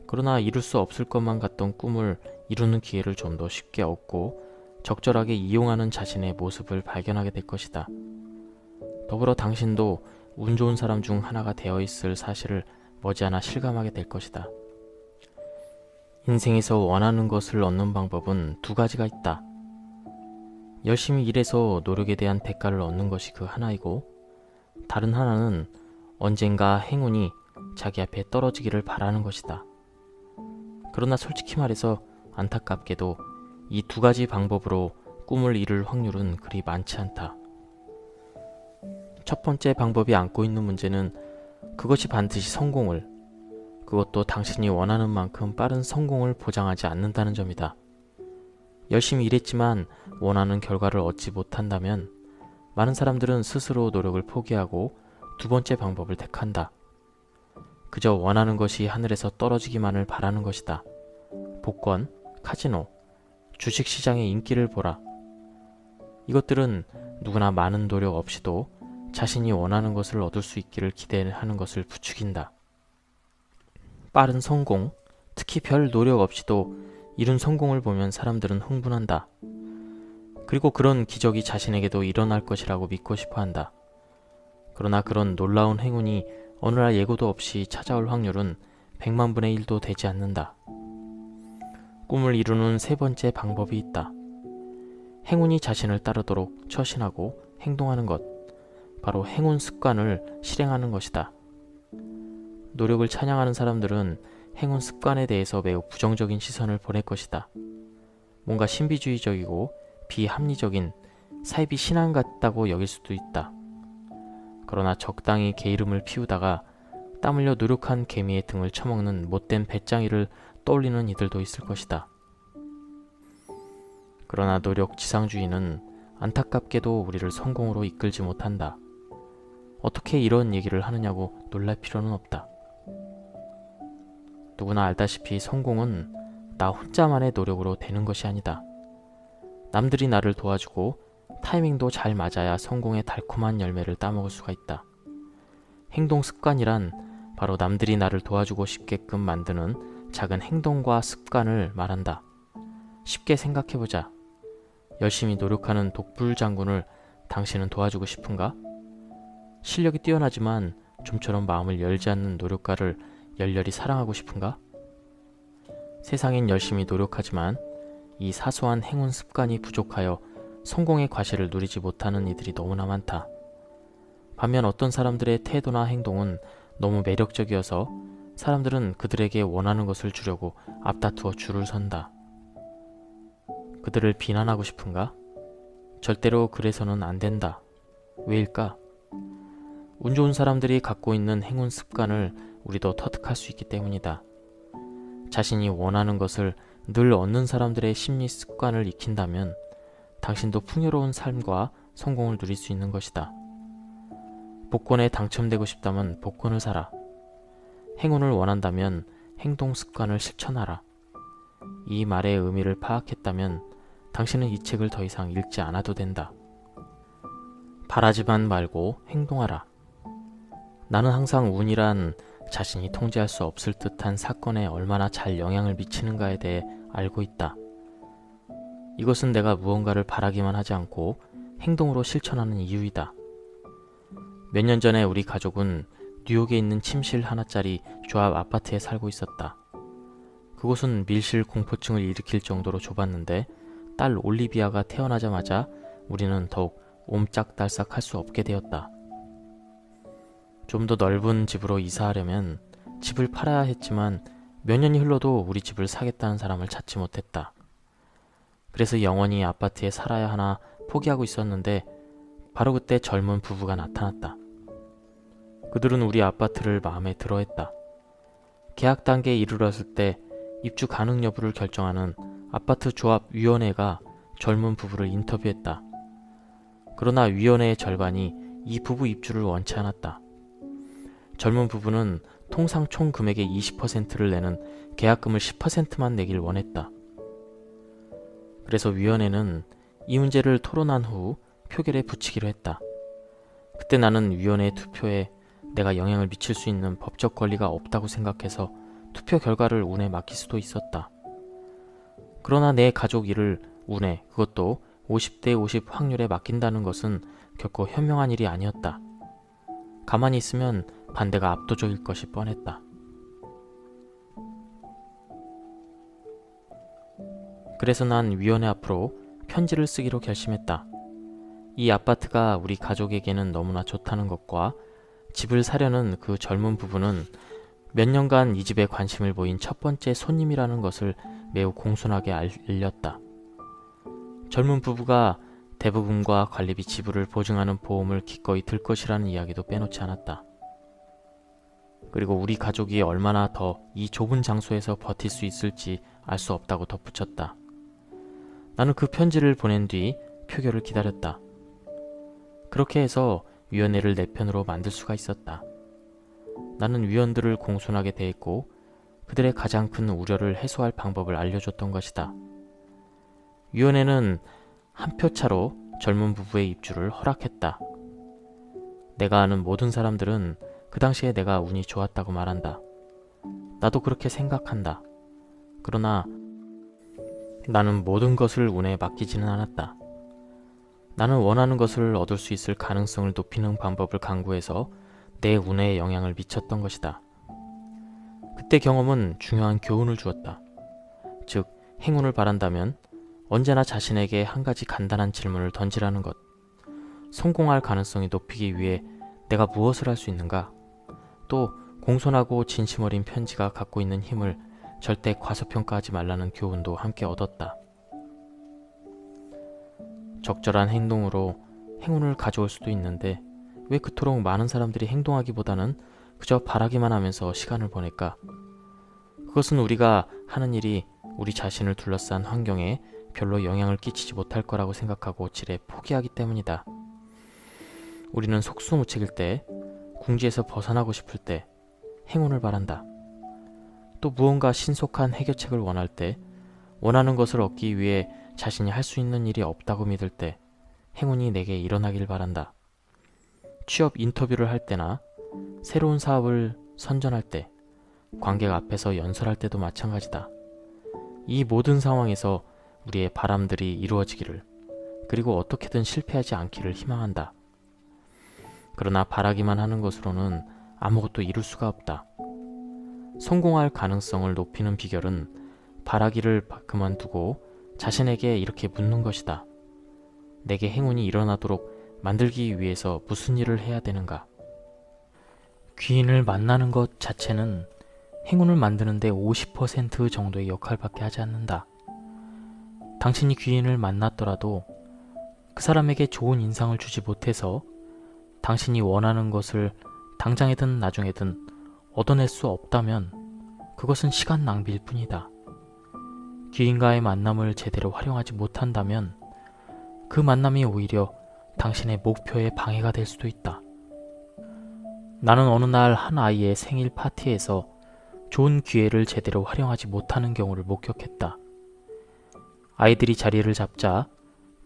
그러나 이룰 수 없을 것만 같던 꿈을 이루는 기회를 좀 더 쉽게 얻고 적절하게 이용하는 자신의 모습을 발견하게 될 것이다. 더불어 당신도 운 좋은 사람 중 하나가 되어 있을 사실을 머지않아 실감하게 될 것이다. 인생에서 원하는 것을 얻는 방법은 2가지가 있다. 열심히 일해서 노력에 대한 대가를 얻는 것이 그 하나이고, 다른 하나는 언젠가 행운이 자기 앞에 떨어지기를 바라는 것이다. 그러나 솔직히 말해서 안타깝게도 이 두 가지 방법으로 꿈을 이룰 확률은 그리 많지 않다. 첫 번째 방법이 안고 있는 문제는 그것이 반드시 성공을, 그것도 당신이 원하는 만큼 빠른 성공을 보장하지 않는다는 점이다. 열심히 일했지만 원하는 결과를 얻지 못한다면 많은 사람들은 스스로 노력을 포기하고 두 번째 방법을 택한다. 그저 원하는 것이 하늘에서 떨어지기만을 바라는 것이다. 복권, 카지노, 주식시장의 인기를 보라. 이것들은 누구나 많은 노력 없이도 자신이 원하는 것을 얻을 수 있기를 기대하는 것을 부추긴다. 빠른 성공, 특히 별 노력 없이도 이룬 성공을 보면 사람들은 흥분한다. 그리고 그런 기적이 자신에게도 일어날 것이라고 믿고 싶어 한다. 그러나 그런 놀라운 행운이 어느 날 예고도 없이 찾아올 확률은 100만 분의 1도 되지 않는다. 꿈을 이루는 세 번째 방법이 있다. 행운이 자신을 따르도록 처신하고 행동하는 것, 바로 행운 습관을 실행하는 것이다. 노력을 찬양하는 사람들은 행운 습관에 대해서 매우 부정적인 시선을 보낼 것이다. 뭔가 신비주의적이고 비합리적인 사이비 신앙 같다고 여길 수도 있다. 그러나 적당히 게으름을 피우다가 땀 흘려 노력한 개미의 등을 쳐먹는 못된 배짱이를 떠올리는 이들도 있을 것이다. 그러나 노력 지상주의는 안타깝게도 우리를 성공으로 이끌지 못한다. 어떻게 이런 얘기를 하느냐고 놀랄 필요는 없다. 누구나 알다시피 성공은 나 혼자만의 노력으로 되는 것이 아니다. 남들이 나를 도와주고 타이밍도 잘 맞아야 성공의 달콤한 열매를 따먹을 수가 있다. 행동 습관이란 바로 남들이 나를 도와주고 싶게끔 만드는 작은 행동과 습관을 말한다. 쉽게 생각해보자. 열심히 노력하는 독불 장군을 당신은 도와주고 싶은가? 실력이 뛰어나지만 좀처럼 마음을 열지 않는 노력가를 열렬히 사랑하고 싶은가? 세상엔 열심히 노력하지만 이 사소한 행운 습관이 부족하여 성공의 과실을 누리지 못하는 이들이 너무나 많다. 반면 어떤 사람들의 태도나 행동은 너무 매력적이어서 사람들은 그들에게 원하는 것을 주려고 앞다투어 줄을 선다. 그들을 비난하고 싶은가? 절대로 그래서는 안 된다. 왜일까? 운 좋은 사람들이 갖고 있는 행운 습관을 우리도 터득할 수 있기 때문이다. 자신이 원하는 것을 늘 얻는 사람들의 심리 습관을 익힌다면 당신도 풍요로운 삶과 성공을 누릴 수 있는 것이다. 복권에 당첨되고 싶다면 복권을 사라. 행운을 원한다면 행동 습관을 실천하라. 이 말의 의미를 파악했다면 당신은 이 책을 더 이상 읽지 않아도 된다. 바라지만 말고 행동하라. 나는 항상 운이란 자신이 통제할 수 없을 듯한 사건에 얼마나 잘 영향을 미치는가에 대해 알고 있다. 이것은 내가 무언가를 바라기만 하지 않고 행동으로 실천하는 이유이다. 몇 년 전에 우리 가족은 뉴욕에 있는 침실 하나짜리 조합 아파트에 살고 있었다. 그곳은 밀실 공포증을 일으킬 정도로 좁았는데 딸 올리비아가 태어나자마자 우리는 더욱 옴짝달싹할 수 없게 되었다. 좀 더 넓은 집으로 이사하려면 집을 팔아야 했지만 몇 년이 흘러도 우리 집을 사겠다는 사람을 찾지 못했다. 그래서 영원히 아파트에 살아야 하나 포기하고 있었는데 바로 그때 젊은 부부가 나타났다. 그들은 우리 아파트를 마음에 들어했다. 계약 단계에 이르렀을 때 입주 가능 여부를 결정하는 아파트 조합위원회가 젊은 부부를 인터뷰했다. 그러나 위원회의 절반이 이 부부 입주를 원치 않았다. 젊은 부부는 통상 총 금액의 20%를 내는 계약금을 10%만 내길 원했다. 그래서 위원회는 이 문제를 토론한 후 표결에 붙이기로 했다. 그때 나는 위원회의 투표에 내가 영향을 미칠 수 있는 법적 권리가 없다고 생각해서 투표 결과를 운에 맡길 수도 있었다. 그러나 내 가족 일을 운에, 그것도 50대 50 확률에 맡긴다는 것은 결코 현명한 일이 아니었다. 가만히 있으면 반대가 압도적일 것이 뻔했다. 그래서 난 위원회 앞으로 편지를 쓰기로 결심했다. 이 아파트가 우리 가족에게는 너무나 좋다는 것과 집을 사려는 그 젊은 부부는 몇 년간 이 집에 관심을 보인 첫 번째 손님이라는 것을 매우 공손하게 알렸다. 젊은 부부가 대부금과 관리비 지불을 보증하는 보험을 기꺼이 들 것이라는 이야기도 빼놓지 않았다. 그리고 우리 가족이 얼마나 더 이 좁은 장소에서 버틸 수 있을지 알 수 없다고 덧붙였다. 나는 그 편지를 보낸 뒤 표결을 기다렸다. 그렇게 해서 위원회를 내 편으로 만들 수가 있었다. 나는 위원들을 공손하게 대했고 그들의 가장 큰 우려를 해소할 방법을 알려줬던 것이다. 위원회는 한 표 차로 젊은 부부의 입주를 허락했다. 내가 아는 모든 사람들은 그 당시에 내가 운이 좋았다고 말한다. 나도 그렇게 생각한다. 그러나 나는 모든 것을 운에 맡기지는 않았다. 나는 원하는 것을 얻을 수 있을 가능성을 높이는 방법을 강구해서 내 운에 영향을 미쳤던 것이다. 그때 경험은 중요한 교훈을 주었다. 즉, 행운을 바란다면 언제나 자신에게 한 가지 간단한 질문을 던지라는 것. 성공할 가능성이 높이기 위해 내가 무엇을 할 수 있는가? 또 공손하고 진심 어린 편지가 갖고 있는 힘을 절대 과소평가하지 말라는 교훈도 함께 얻었다. 적절한 행동으로 행운을 가져올 수도 있는데 왜 그토록 많은 사람들이 행동하기보다는 그저 바라기만 하면서 시간을 보낼까? 그것은 우리가 하는 일이 우리 자신을 둘러싼 환경에 별로 영향을 끼치지 못할 거라고 생각하고 지레 포기하기 때문이다. 우리는 속수무책일 때, 궁지에서 벗어나고 싶을 때 행운을 바란다. 또 무언가 신속한 해결책을 원할 때, 원하는 것을 얻기 위해 자신이 할 수 있는 일이 없다고 믿을 때 행운이 내게 일어나길 바란다. 취업 인터뷰를 할 때나 새로운 사업을 선전할 때, 관객 앞에서 연설할 때도 마찬가지다. 이 모든 상황에서 우리의 바람들이 이루어지기를, 그리고 어떻게든 실패하지 않기를 희망한다. 그러나 바라기만 하는 것으로는 아무것도 이룰 수가 없다. 성공할 가능성을 높이는 비결은 바라기를 그만두고 자신에게 이렇게 묻는 것이다. 내게 행운이 일어나도록 만들기 위해서 무슨 일을 해야 되는가? 귀인을 만나는 것 자체는 행운을 만드는데 50% 정도의 역할밖에 하지 않는다. 당신이 귀인을 만났더라도 그 사람에게 좋은 인상을 주지 못해서 당신이 원하는 것을 당장이든 나중에든 얻어낼 수 없다면 그것은 시간 낭비일 뿐이다. 귀인과의 만남을 제대로 활용하지 못한다면 그 만남이 오히려 당신의 목표에 방해가 될 수도 있다. 나는 어느 날 한 아이의 생일 파티에서 좋은 기회를 제대로 활용하지 못하는 경우를 목격했다. 아이들이 자리를 잡자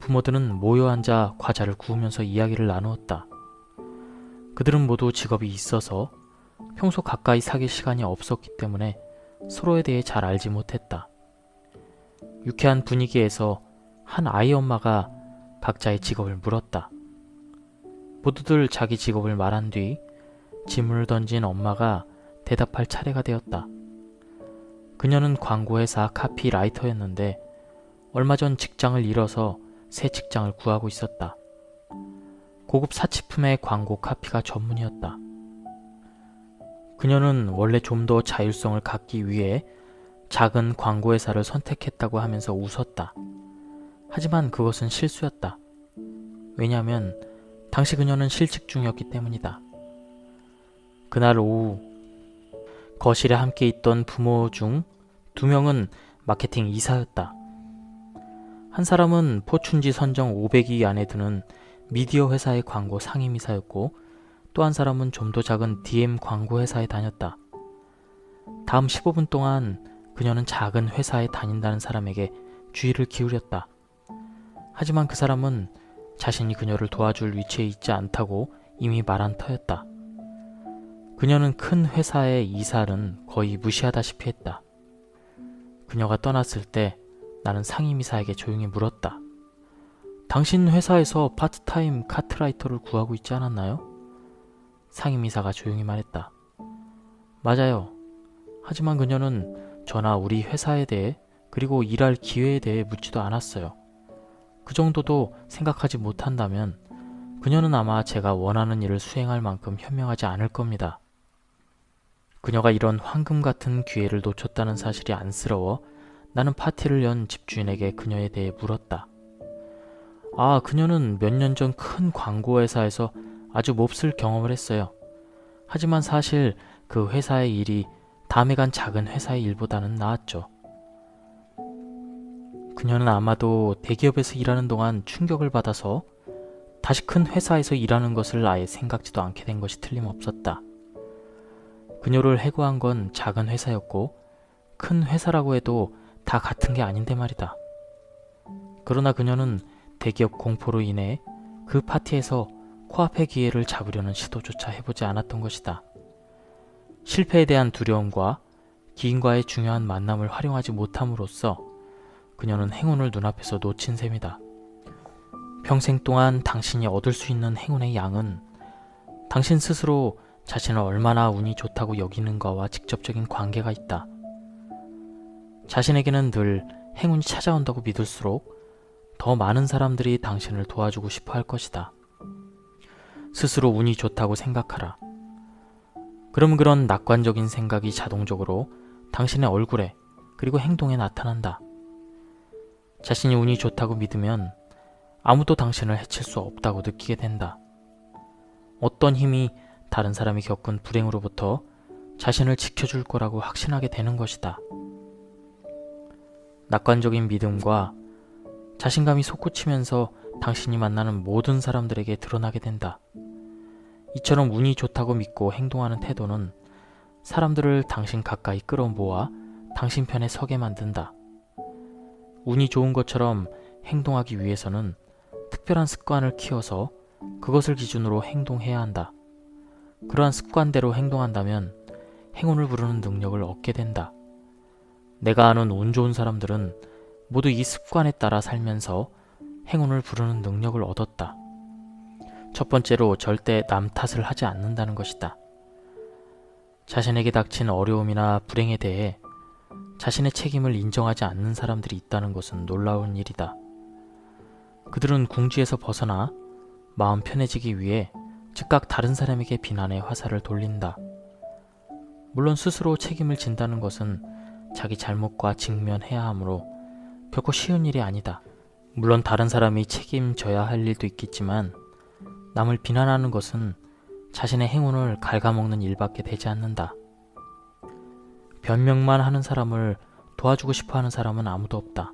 부모들은 모여 앉아 과자를 구우면서 이야기를 나누었다. 그들은 모두 직업이 있어서 평소 가까이 사귈 시간이 없었기 때문에 서로에 대해 잘 알지 못했다. 유쾌한 분위기에서 한 아이 엄마가 각자의 직업을 물었다. 모두들 자기 직업을 말한 뒤 질문을 던진 엄마가 대답할 차례가 되었다. 그녀는 광고회사 카피라이터였는데 얼마 전 직장을 잃어서 새 직장을 구하고 있었다. 고급 사치품의 광고 카피가 전문이었다. 그녀는 원래 좀 더 자율성을 갖기 위해 작은 광고회사를 선택했다고 하면서 웃었다. 하지만 그것은 실수였다. 왜냐하면 당시 그녀는 실직 중이었기 때문이다. 그날 오후 거실에 함께 있던 부모 중 2명은 마케팅 이사였다. 한 사람은 포춘지 선정 500위 안에 드는 미디어 회사의 광고 상임이사였고 또 한 사람은 좀 더 작은 DM 광고 회사에 다녔다. 다음 15분 동안 그녀는 작은 회사에 다닌다는 사람에게 주의를 기울였다. 하지만 그 사람은 자신이 그녀를 도와줄 위치에 있지 않다고 이미 말한 터였다. 그녀는 큰 회사의 이사는 거의 무시하다시피 했다. 그녀가 떠났을 때 나는 상임이사에게 조용히 물었다. 당신 회사에서 파트타임 카트라이터를 구하고 있지 않았나요? 상임이사가 조용히 말했다. 맞아요. 하지만 그녀는 저나 우리 회사에 대해 그리고 일할 기회에 대해 묻지도 않았어요. 그 정도도 생각하지 못한다면 그녀는 아마 제가 원하는 일을 수행할 만큼 현명하지 않을 겁니다. 그녀가 이런 황금 같은 기회를 놓쳤다는 사실이 안쓰러워 나는 파티를 연 집주인에게 그녀에 대해 물었다. 그녀는 몇 년 전 큰 광고회사에서 아주 몹쓸 경험을 했어요. 하지만 사실 그 회사의 일이 다음에 간 작은 회사의 일보다는 나았죠. 그녀는 아마도 대기업에서 일하는 동안 충격을 받아서 다시 큰 회사에서 일하는 것을 아예 생각지도 않게 된 것이 틀림없었다. 그녀를 해고한 건 작은 회사였고 큰 회사라고 해도 다 같은 게 아닌데 말이다. 그러나 그녀는 대기업 공포로 인해 그 파티에서 코앞의 기회를 잡으려는 시도조차 해보지 않았던 것이다. 실패에 대한 두려움과 기인과의 중요한 만남을 활용하지 못함으로써 그녀는 행운을 눈앞에서 놓친 셈이다. 평생 동안 당신이 얻을 수 있는 행운의 양은 당신 스스로 자신을 얼마나 운이 좋다고 여기는가와 직접적인 관계가 있다. 자신에게는 늘 행운이 찾아온다고 믿을수록 더 많은 사람들이 당신을 도와주고 싶어 할 것이다. 스스로 운이 좋다고 생각하라. 그럼 그런 낙관적인 생각이 자동적으로 당신의 얼굴에 그리고 행동에 나타난다. 자신이 운이 좋다고 믿으면 아무도 당신을 해칠 수 없다고 느끼게 된다. 어떤 힘이 다른 사람이 겪은 불행으로부터 자신을 지켜줄 거라고 확신하게 되는 것이다. 낙관적인 믿음과 자신감이 솟구치면서 당신이 만나는 모든 사람들에게 드러나게 된다. 이처럼 운이 좋다고 믿고 행동하는 태도는 사람들을 당신 가까이 끌어모아 당신 편에 서게 만든다. 운이 좋은 것처럼 행동하기 위해서는 특별한 습관을 키워서 그것을 기준으로 행동해야 한다. 그러한 습관대로 행동한다면 행운을 부르는 능력을 얻게 된다. 내가 아는 운 좋은 사람들은 모두 이 습관에 따라 살면서 행운을 부르는 능력을 얻었다. 첫 번째로 절대 남 탓을 하지 않는다는 것이다. 자신에게 닥친 어려움이나 불행에 대해 자신의 책임을 인정하지 않는 사람들이 있다는 것은 놀라운 일이다. 그들은 궁지에서 벗어나 마음 편해지기 위해 즉각 다른 사람에게 비난의 화살을 돌린다. 물론 스스로 책임을 진다는 것은 자기 잘못과 직면해야 하므로 결코 쉬운 일이 아니다. 물론 다른 사람이 책임져야 할 일도 있겠지만 남을 비난하는 것은 자신의 행운을 갉아먹는 일밖에 되지 않는다. 변명만 하는 사람을 도와주고 싶어 하는 사람은 아무도 없다.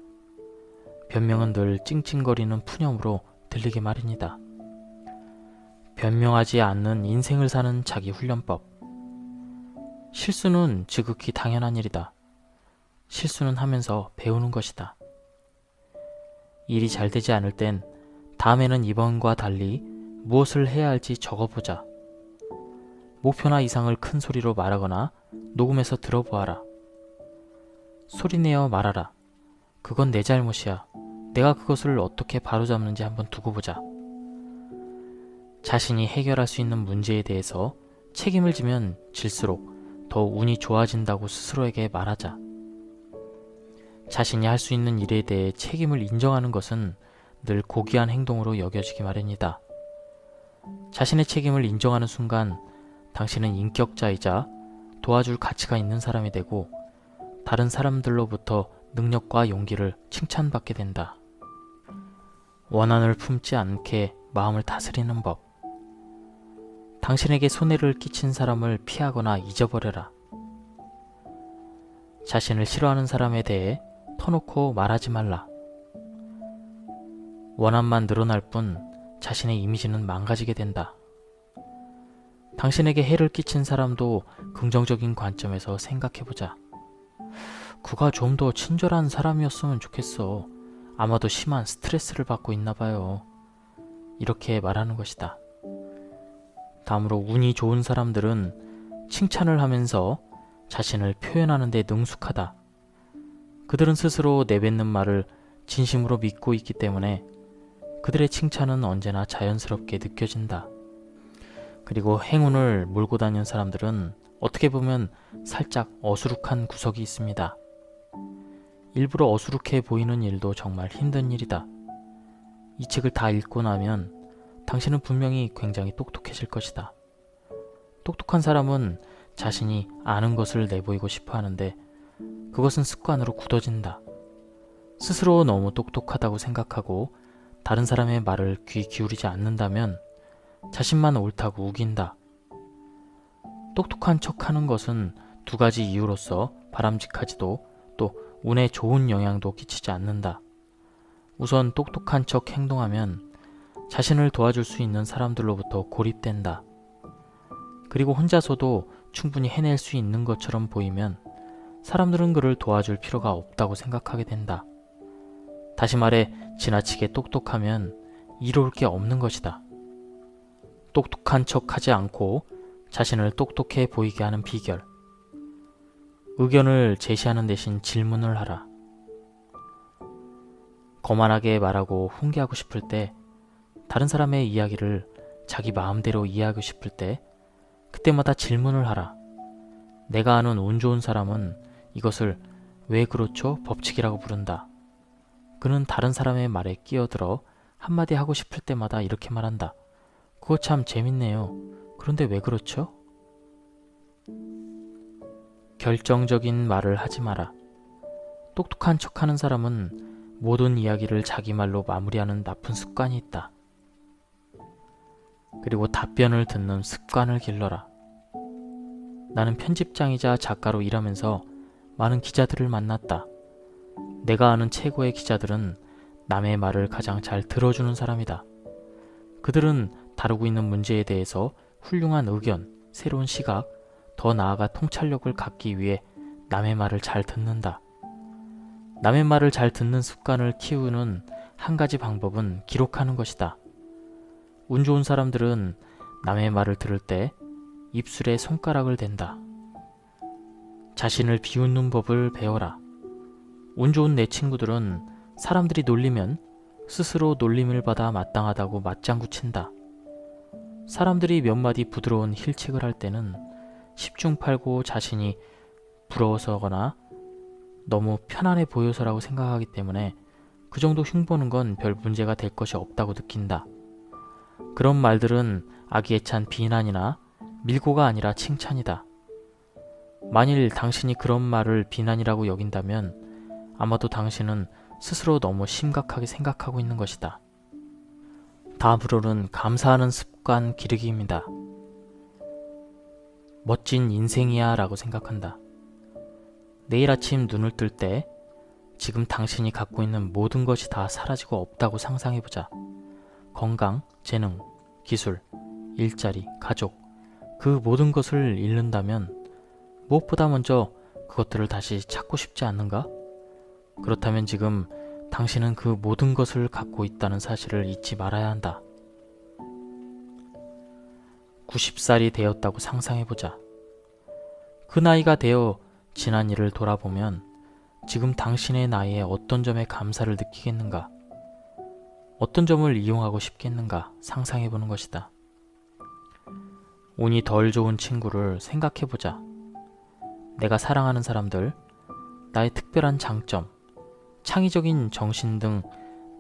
변명은 늘 찡찡거리는 푸념으로 들리기 마련이다. 변명하지 않는 인생을 사는 자기 훈련법. 실수는 지극히 당연한 일이다. 실수는 하면서 배우는 것이다. 일이 잘 되지 않을 땐 다음에는 이번과 달리 무엇을 해야 할지 적어보자. 목표나 이상을 큰 소리로 말하거나 녹음해서 들어보아라. 소리내어 말하라. 그건 내 잘못이야. 내가 그것을 어떻게 바로잡는지 한번 두고 보자. 자신이 해결할 수 있는 문제에 대해서 책임을 지면 질수록 더 운이 좋아진다고 스스로에게 말하자. 자신이 할 수 있는 일에 대해 책임을 인정하는 것은 늘 고귀한 행동으로 여겨지기 마련이다. 자신의 책임을 인정하는 순간 당신은 인격자이자 도와줄 가치가 있는 사람이 되고 다른 사람들로부터 능력과 용기를 칭찬받게 된다. 원한을 품지 않게 마음을 다스리는 법. 당신에게 손해를 끼친 사람을 피하거나 잊어버려라. 자신을 싫어하는 사람에 대해 터놓고 말하지 말라. 원한만 늘어날 뿐 자신의 이미지는 망가지게 된다. 당신에게 해를 끼친 사람도 긍정적인 관점에서 생각해보자. 그가 좀 더 친절한 사람이었으면 좋겠어. 아마도 심한 스트레스를 받고 있나 봐요. 이렇게 말하는 것이다. 다음으로 운이 좋은 사람들은 칭찬을 하면서 자신을 표현하는 데 능숙하다. 그들은 스스로 내뱉는 말을 진심으로 믿고 있기 때문에 그들의 칭찬은 언제나 자연스럽게 느껴진다. 그리고 행운을 몰고 다니는 사람들은 어떻게 보면 살짝 어수룩한 구석이 있습니다. 일부러 어수룩해 보이는 일도 정말 힘든 일이다. 이 책을 다 읽고 나면 당신은 분명히 굉장히 똑똑해질 것이다. 똑똑한 사람은 자신이 아는 것을 내보이고 싶어 하는데 그것은 습관으로 굳어진다. 스스로 너무 똑똑하다고 생각하고 다른 사람의 말을 귀 기울이지 않는다면 자신만 옳다고 우긴다. 똑똑한 척하는 것은 두 가지 이유로서 바람직하지도 또 운에 좋은 영향도 끼치지 않는다. 우선 똑똑한 척 행동하면 자신을 도와줄 수 있는 사람들로부터 고립된다. 그리고 혼자서도 충분히 해낼 수 있는 것처럼 보이면 사람들은 그를 도와줄 필요가 없다고 생각하게 된다. 다시 말해 지나치게 똑똑하면 이로울 게 없는 것이다. 똑똑한 척하지 않고 자신을 똑똑해 보이게 하는 비결. 의견을 제시하는 대신 질문을 하라. 거만하게 말하고 훈계하고 싶을 때, 다른 사람의 이야기를 자기 마음대로 이해하고 싶을 때 그때마다 질문을 하라. 내가 아는 운 좋은 사람은 이것을 왜 그렇죠? 법칙이라고 부른다. 그는 다른 사람의 말에 끼어들어 한마디 하고 싶을 때마다 이렇게 말한다. 그거 참 재밌네요. 그런데 왜 그렇죠? 결정적인 말을 하지 마라. 똑똑한 척하는 사람은 모든 이야기를 자기 말로 마무리하는 나쁜 습관이 있다. 그리고 답변을 듣는 습관을 길러라. 나는 편집장이자 작가로 일하면서 많은 기자들을 만났다. 내가 아는 최고의 기자들은 남의 말을 가장 잘 들어주는 사람이다. 그들은 다루고 있는 문제에 대해서 훌륭한 의견, 새로운 시각, 더 나아가 통찰력을 갖기 위해 남의 말을 잘 듣는다. 남의 말을 잘 듣는 습관을 키우는 한 가지 방법은 기록하는 것이다. 운 좋은 사람들은 남의 말을 들을 때 입술에 손가락을 댄다. 자신을 비웃는 법을 배워라. 운 좋은 내 친구들은 사람들이 놀리면 스스로 놀림을 받아 마땅하다고 맞장구 친다. 사람들이 몇 마디 부드러운 힐책을 할 때는 10중 8구 자신이 부러워서거나 너무 편안해 보여서라고 생각하기 때문에 그 정도 흉보는 건 별 문제가 될 것이 없다고 느낀다. 그런 말들은 악의에 찬 비난이나 밀고가 아니라 칭찬이다. 만일 당신이 그런 말을 비난이라고 여긴다면 아마도 당신은 스스로 너무 심각하게 생각하고 있는 것이다. 다음으로는 감사하는 습관 기르기입니다. 멋진 인생이야 라고 생각한다. 내일 아침 눈을 뜰 때 지금 당신이 갖고 있는 모든 것이 다 사라지고 없다고 상상해보자. 건강, 재능, 기술, 일자리, 가족, 그 모든 것을 잃는다면 무엇보다 먼저 그것들을 다시 찾고 싶지 않는가? 그렇다면 지금 당신은 그 모든 것을 갖고 있다는 사실을 잊지 말아야 한다. 90살이 되었다고 상상해보자. 그 나이가 되어 지난 일을 돌아보면 지금 당신의 나이에 어떤 점에 감사를 느끼겠는가? 어떤 점을 이용하고 싶겠는가 상상해보는 것이다. 운이 덜 좋은 친구를 생각해보자. 내가 사랑하는 사람들, 나의 특별한 장점, 창의적인 정신 등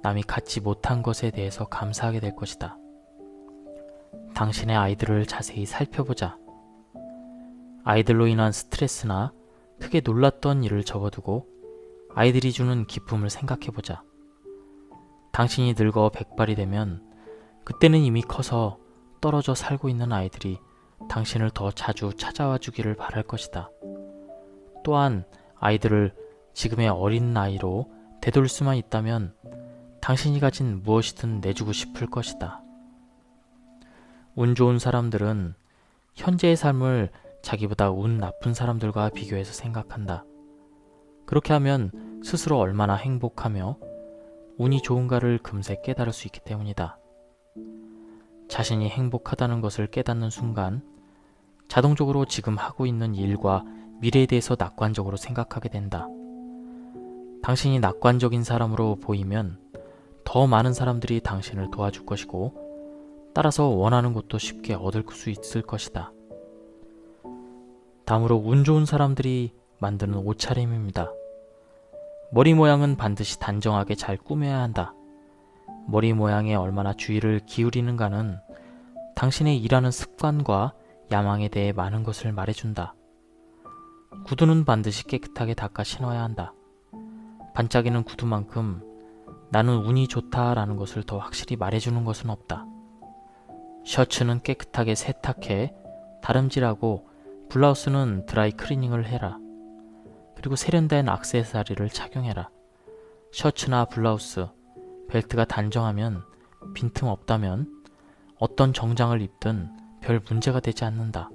남이 갖지 못한 것에 대해서 감사하게 될 것이다. 당신의 아이들을 자세히 살펴보자. 아이들로 인한 스트레스나 크게 놀랐던 일을 접어두고 아이들이 주는 기쁨을 생각해보자. 당신이 늙어 백발이 되면 그때는 이미 커서 떨어져 살고 있는 아이들이 당신을 더 자주 찾아와 주기를 바랄 것이다. 또한 아이들을 지금의 어린 나이로 되돌릴 수만 있다면 당신이 가진 무엇이든 내주고 싶을 것이다. 운 좋은 사람들은 현재의 삶을 자기보다 운 나쁜 사람들과 비교해서 생각한다. 그렇게 하면 스스로 얼마나 행복하며 운이 좋은가를 금세 깨달을 수 있기 때문이다. 자신이 행복하다는 것을 깨닫는 순간 자동적으로 지금 하고 있는 일과 미래에 대해서 낙관적으로 생각하게 된다. 당신이 낙관적인 사람으로 보이면 더 많은 사람들이 당신을 도와줄 것이고 따라서 원하는 것도 쉽게 얻을 수 있을 것이다. 다음으로 운 좋은 사람들이 만드는 옷차림입니다. 머리 모양은 반드시 단정하게 잘 꾸며야 한다. 머리 모양에 얼마나 주의를 기울이는가는 당신의 일하는 습관과 야망에 대해 많은 것을 말해준다. 구두는 반드시 깨끗하게 닦아 신어야 한다. 반짝이는 구두만큼 나는 운이 좋다라는 것을 더 확실히 말해주는 것은 없다. 셔츠는 깨끗하게 세탁해 다름질하고 블라우스는 드라이 클리닝을 해라. 그리고 세련된 액세서리를 착용해라. 셔츠나 블라우스, 벨트가 단정하면, 빈틈없다면 어떤 정장을 입든 별 문제가 되지 않는다.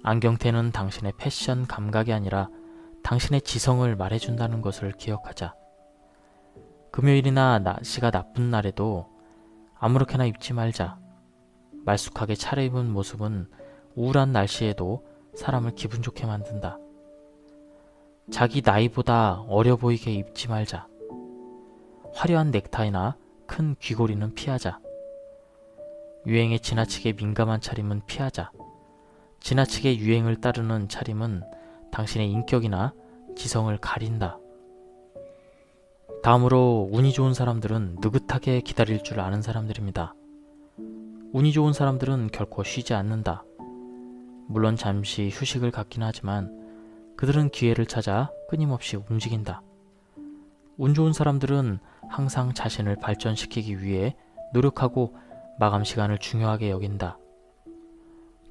안경테는 당신의 패션 감각이 아니라 당신의 지성을 말해준다는 것을 기억하자. 금요일이나 날씨가 나쁜 날에도 아무렇게나 입지 말자. 말쑥하게 차려입은 모습은 우울한 날씨에도 사람을 기분 좋게 만든다. 자기 나이보다 어려 보이게 입지 말자. 화려한 넥타이나 큰 귀걸이는 피하자. 유행에 지나치게 민감한 차림은 피하자. 지나치게 유행을 따르는 차림은 당신의 인격이나 지성을 가린다. 다음으로 운이 좋은 사람들은 느긋하게 기다릴 줄 아는 사람들입니다. 운이 좋은 사람들은 결코 쉬지 않는다. 물론 잠시 휴식을 갖긴 하지만 그들은 기회를 찾아 끊임없이 움직인다. 운 좋은 사람들은 항상 자신을 발전시키기 위해 노력하고 마감 시간을 중요하게 여긴다.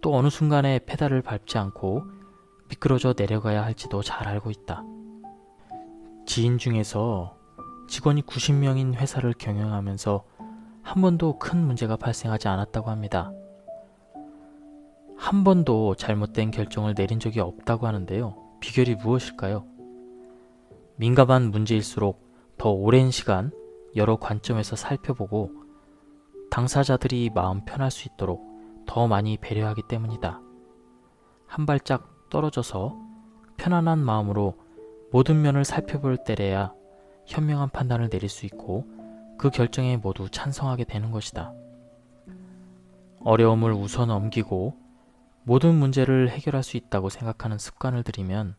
또 어느 순간에 페달을 밟지 않고 미끄러져 내려가야 할지도 잘 알고 있다. 지인 중에서 직원이 90명인 회사를 경영하면서 한 번도 큰 문제가 발생하지 않았다고 합니다. 한 번도 잘못된 결정을 내린 적이 없다고 하는데요. 비결이 무엇일까요? 민감한 문제일수록 더 오랜 시간 여러 관점에서 살펴보고 당사자들이 마음 편할 수 있도록 더 많이 배려하기 때문이다. 한 발짝 떨어져서 편안한 마음으로 모든 면을 살펴볼 때래야 현명한 판단을 내릴 수 있고 그 결정에 모두 찬성하게 되는 것이다. 어려움을 우선 넘기고 모든 문제를 해결할 수 있다고 생각하는 습관을 들이면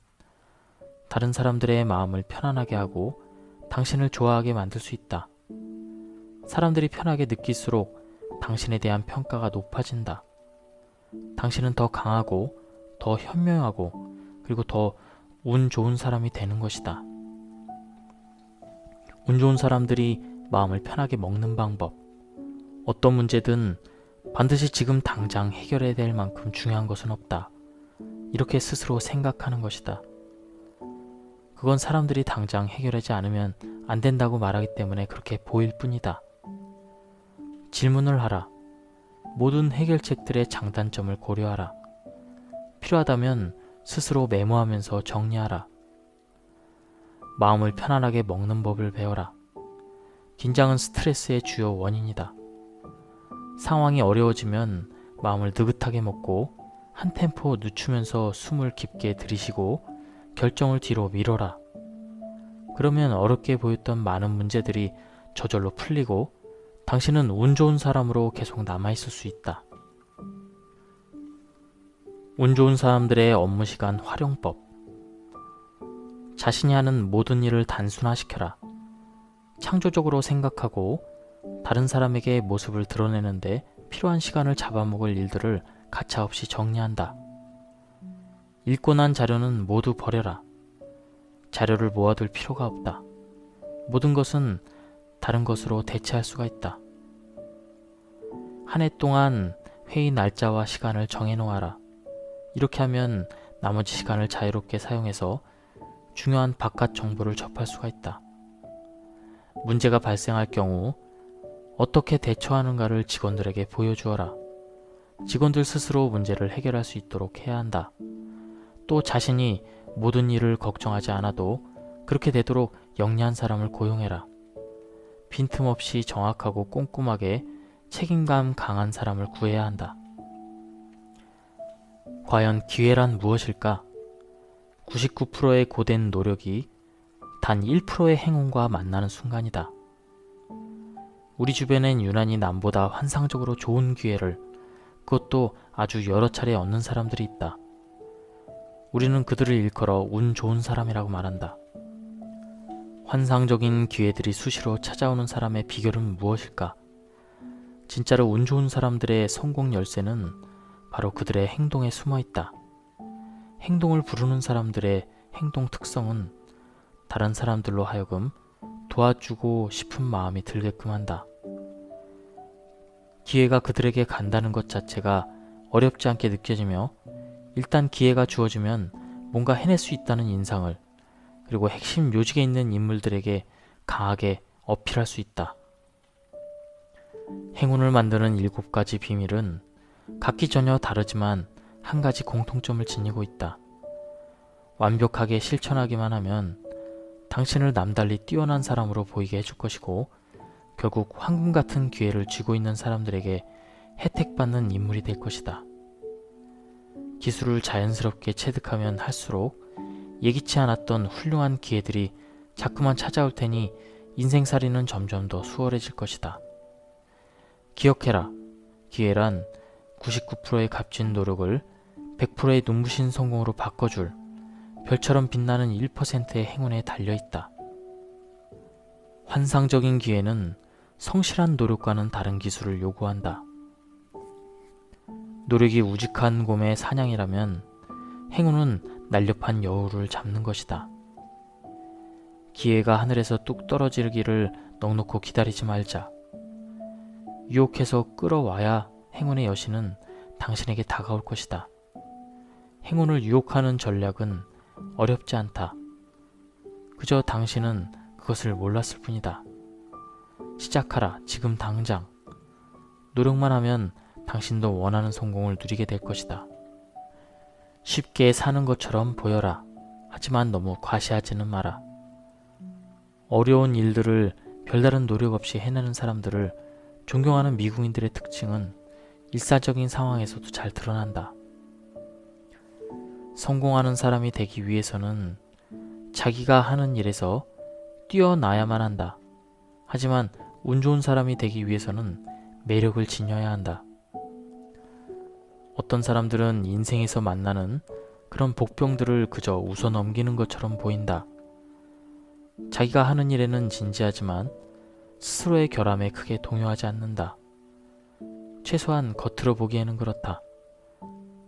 다른 사람들의 마음을 편안하게 하고 당신을 좋아하게 만들 수 있다. 사람들이 편하게 느낄수록 당신에 대한 평가가 높아진다. 당신은 더 강하고 더 현명하고 그리고 더 운 좋은 사람이 되는 것이다. 운 좋은 사람들이 마음을 편하게 먹는 방법. 어떤 문제든 반드시 지금 당장 해결해야 될 만큼 중요한 것은 없다. 이렇게 스스로 생각하는 것이다. 그건 사람들이 당장 해결하지 않으면 안 된다고 말하기 때문에 그렇게 보일 뿐이다. 질문을 하라. 모든 해결책들의 장단점을 고려하라. 필요하다면 스스로 메모하면서 정리하라. 마음을 편안하게 먹는 법을 배워라. 긴장은 스트레스의 주요 원인이다. 상황이 어려워지면 마음을 느긋하게 먹고 한 템포 늦추면서 숨을 깊게 들이쉬고 결정을 뒤로 미뤄라. 그러면 어렵게 보였던 많은 문제들이 저절로 풀리고 당신은 운 좋은 사람으로 계속 남아있을 수 있다. 운 좋은 사람들의 업무 시간 활용법. 자신이 하는 모든 일을 단순화시켜라. 창조적으로 생각하고 다른 사람에게 모습을 드러내는데 필요한 시간을 잡아먹을 일들을 가차없이 정리한다. 읽고 난 자료는 모두 버려라. 자료를 모아둘 필요가 없다. 모든 것은 다른 것으로 대체할 수가 있다. 한 해 동안 회의 날짜와 시간을 정해놓아라. 이렇게 하면 나머지 시간을 자유롭게 사용해서 중요한 바깥 정보를 접할 수가 있다. 문제가 발생할 경우 어떻게 대처하는가를 직원들에게 보여주어라. 직원들 스스로 문제를 해결할 수 있도록 해야 한다. 또 자신이 모든 일을 걱정하지 않아도 그렇게 되도록 영리한 사람을 고용해라. 빈틈없이 정확하고 꼼꼼하게 책임감 강한 사람을 구해야 한다. 과연 기회란 무엇일까? 99%의 고된 노력이 단 1%의 행운과 만나는 순간이다. 우리 주변엔 유난히 남보다 환상적으로 좋은 기회를, 그것도 아주 여러 차례 얻는 사람들이 있다. 우리는 그들을 일컬어 운 좋은 사람이라고 말한다. 환상적인 기회들이 수시로 찾아오는 사람의 비결은 무엇일까? 진짜로 운 좋은 사람들의 성공 열쇠는 바로 그들의 행동에 숨어 있다. 행동을 부르는 사람들의 행동 특성은 다른 사람들로 하여금 도와주고 싶은 마음이 들게끔 한다. 기회가 그들에게 간다는 것 자체가 어렵지 않게 느껴지며 일단 기회가 주어지면 뭔가 해낼 수 있다는 인상을, 그리고 핵심 요직에 있는 인물들에게 강하게 어필할 수 있다. 행운을 만드는 7가지 비밀은 각기 전혀 다르지만 한 가지 공통점을 지니고 있다. 완벽하게 실천하기만 하면 당신을 남달리 뛰어난 사람으로 보이게 해줄 것이고, 결국 황금 같은 기회를 쥐고 있는 사람들에게 혜택받는 인물이 될 것이다. 기술을 자연스럽게 체득하면 할수록 예기치 않았던 훌륭한 기회들이 자꾸만 찾아올 테니 인생살이는 점점 더 수월해질 것이다. 기억해라. 기회란 99%의 값진 노력을 100%의 눈부신 성공으로 바꿔줄 별처럼 빛나는 1%의 행운에 달려있다. 환상적인 기회는 성실한 노력과는 다른 기술을 요구한다. 노력이 우직한 곰의 사냥이라면 행운은 날렵한 여우를 잡는 것이다. 기회가 하늘에서 뚝 떨어지기를 넋놓고 기다리지 말자. 유혹해서 끌어와야 행운의 여신은 당신에게 다가올 것이다. 행운을 유혹하는 전략은 어렵지 않다. 그저 당신은 그것을 몰랐을 뿐이다. 시작하라, 지금 당장. 노력만 하면 당신도 원하는 성공을 누리게 될 것이다. 쉽게 사는 것처럼 보여라. 하지만 너무 과시하지는 마라. 어려운 일들을 별다른 노력 없이 해내는 사람들을 존경하는 미국인들의 특징은 일상적인 상황에서도 잘 드러난다. 성공하는 사람이 되기 위해서는 자기가 하는 일에서 뛰어나야만 한다. 하지만 운 좋은 사람이 되기 위해서는 매력을 지녀야 한다. 어떤 사람들은 인생에서 만나는 그런 복병들을 그저 웃어 넘기는 것처럼 보인다. 자기가 하는 일에는 진지하지만 스스로의 결함에 크게 동요하지 않는다. 최소한 겉으로 보기에는 그렇다.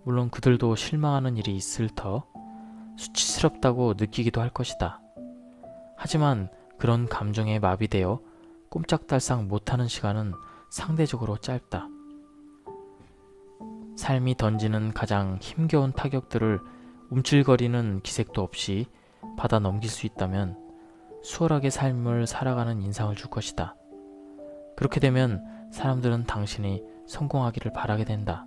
물론 그들도 실망하는 일이 있을 터 수치스럽다고 느끼기도 할 것이다. 하지만 그런 감정에 마비되어 꼼짝달싹 못하는 시간은 상대적으로 짧다. 삶이 던지는 가장 힘겨운 타격들을 움찔거리는 기색도 없이 받아 넘길 수 있다면 수월하게 삶을 살아가는 인상을 줄 것이다. 그렇게 되면 사람들은 당신이 성공하기를 바라게 된다.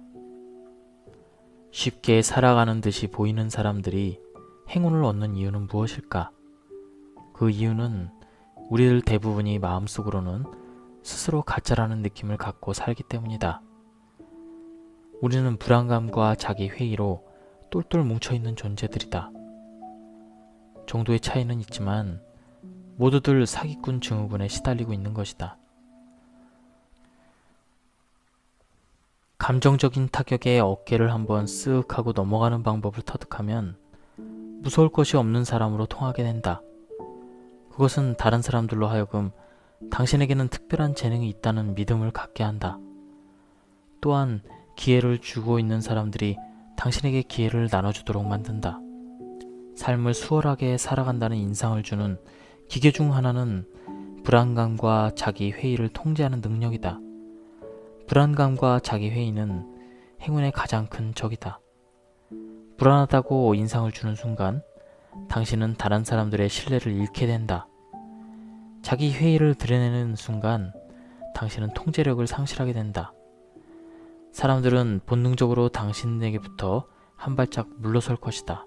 쉽게 살아가는 듯이 보이는 사람들이 행운을 얻는 이유는 무엇일까? 그 이유는 우리들 대부분이 마음속으로는 스스로 가짜라는 느낌을 갖고 살기 때문이다. 우리는 불안감과 자기 회의로 똘똘 뭉쳐있는 존재들이다. 정도의 차이는 있지만 모두들 사기꾼 증후군에 시달리고 있는 것이다. 감정적인 타격에 어깨를 한번 쓱 하고 넘어가는 방법을 터득하면 무서울 것이 없는 사람으로 통하게 된다. 그것은 다른 사람들로 하여금 당신에게는 특별한 재능이 있다는 믿음을 갖게 한다. 또한 기회를 주고 있는 사람들이 당신에게 기회를 나눠주도록 만든다. 삶을 수월하게 살아간다는 인상을 주는 기계 중 하나는 불안감과 자기 회의를 통제하는 능력이다. 불안감과 자기 회의는 행운의 가장 큰 적이다. 불안하다고 인상을 주는 순간 당신은 다른 사람들의 신뢰를 잃게 된다. 자기 회의를 드러내는 순간 당신은 통제력을 상실하게 된다. 사람들은 본능적으로 당신에게부터 한 발짝 물러설 것이다.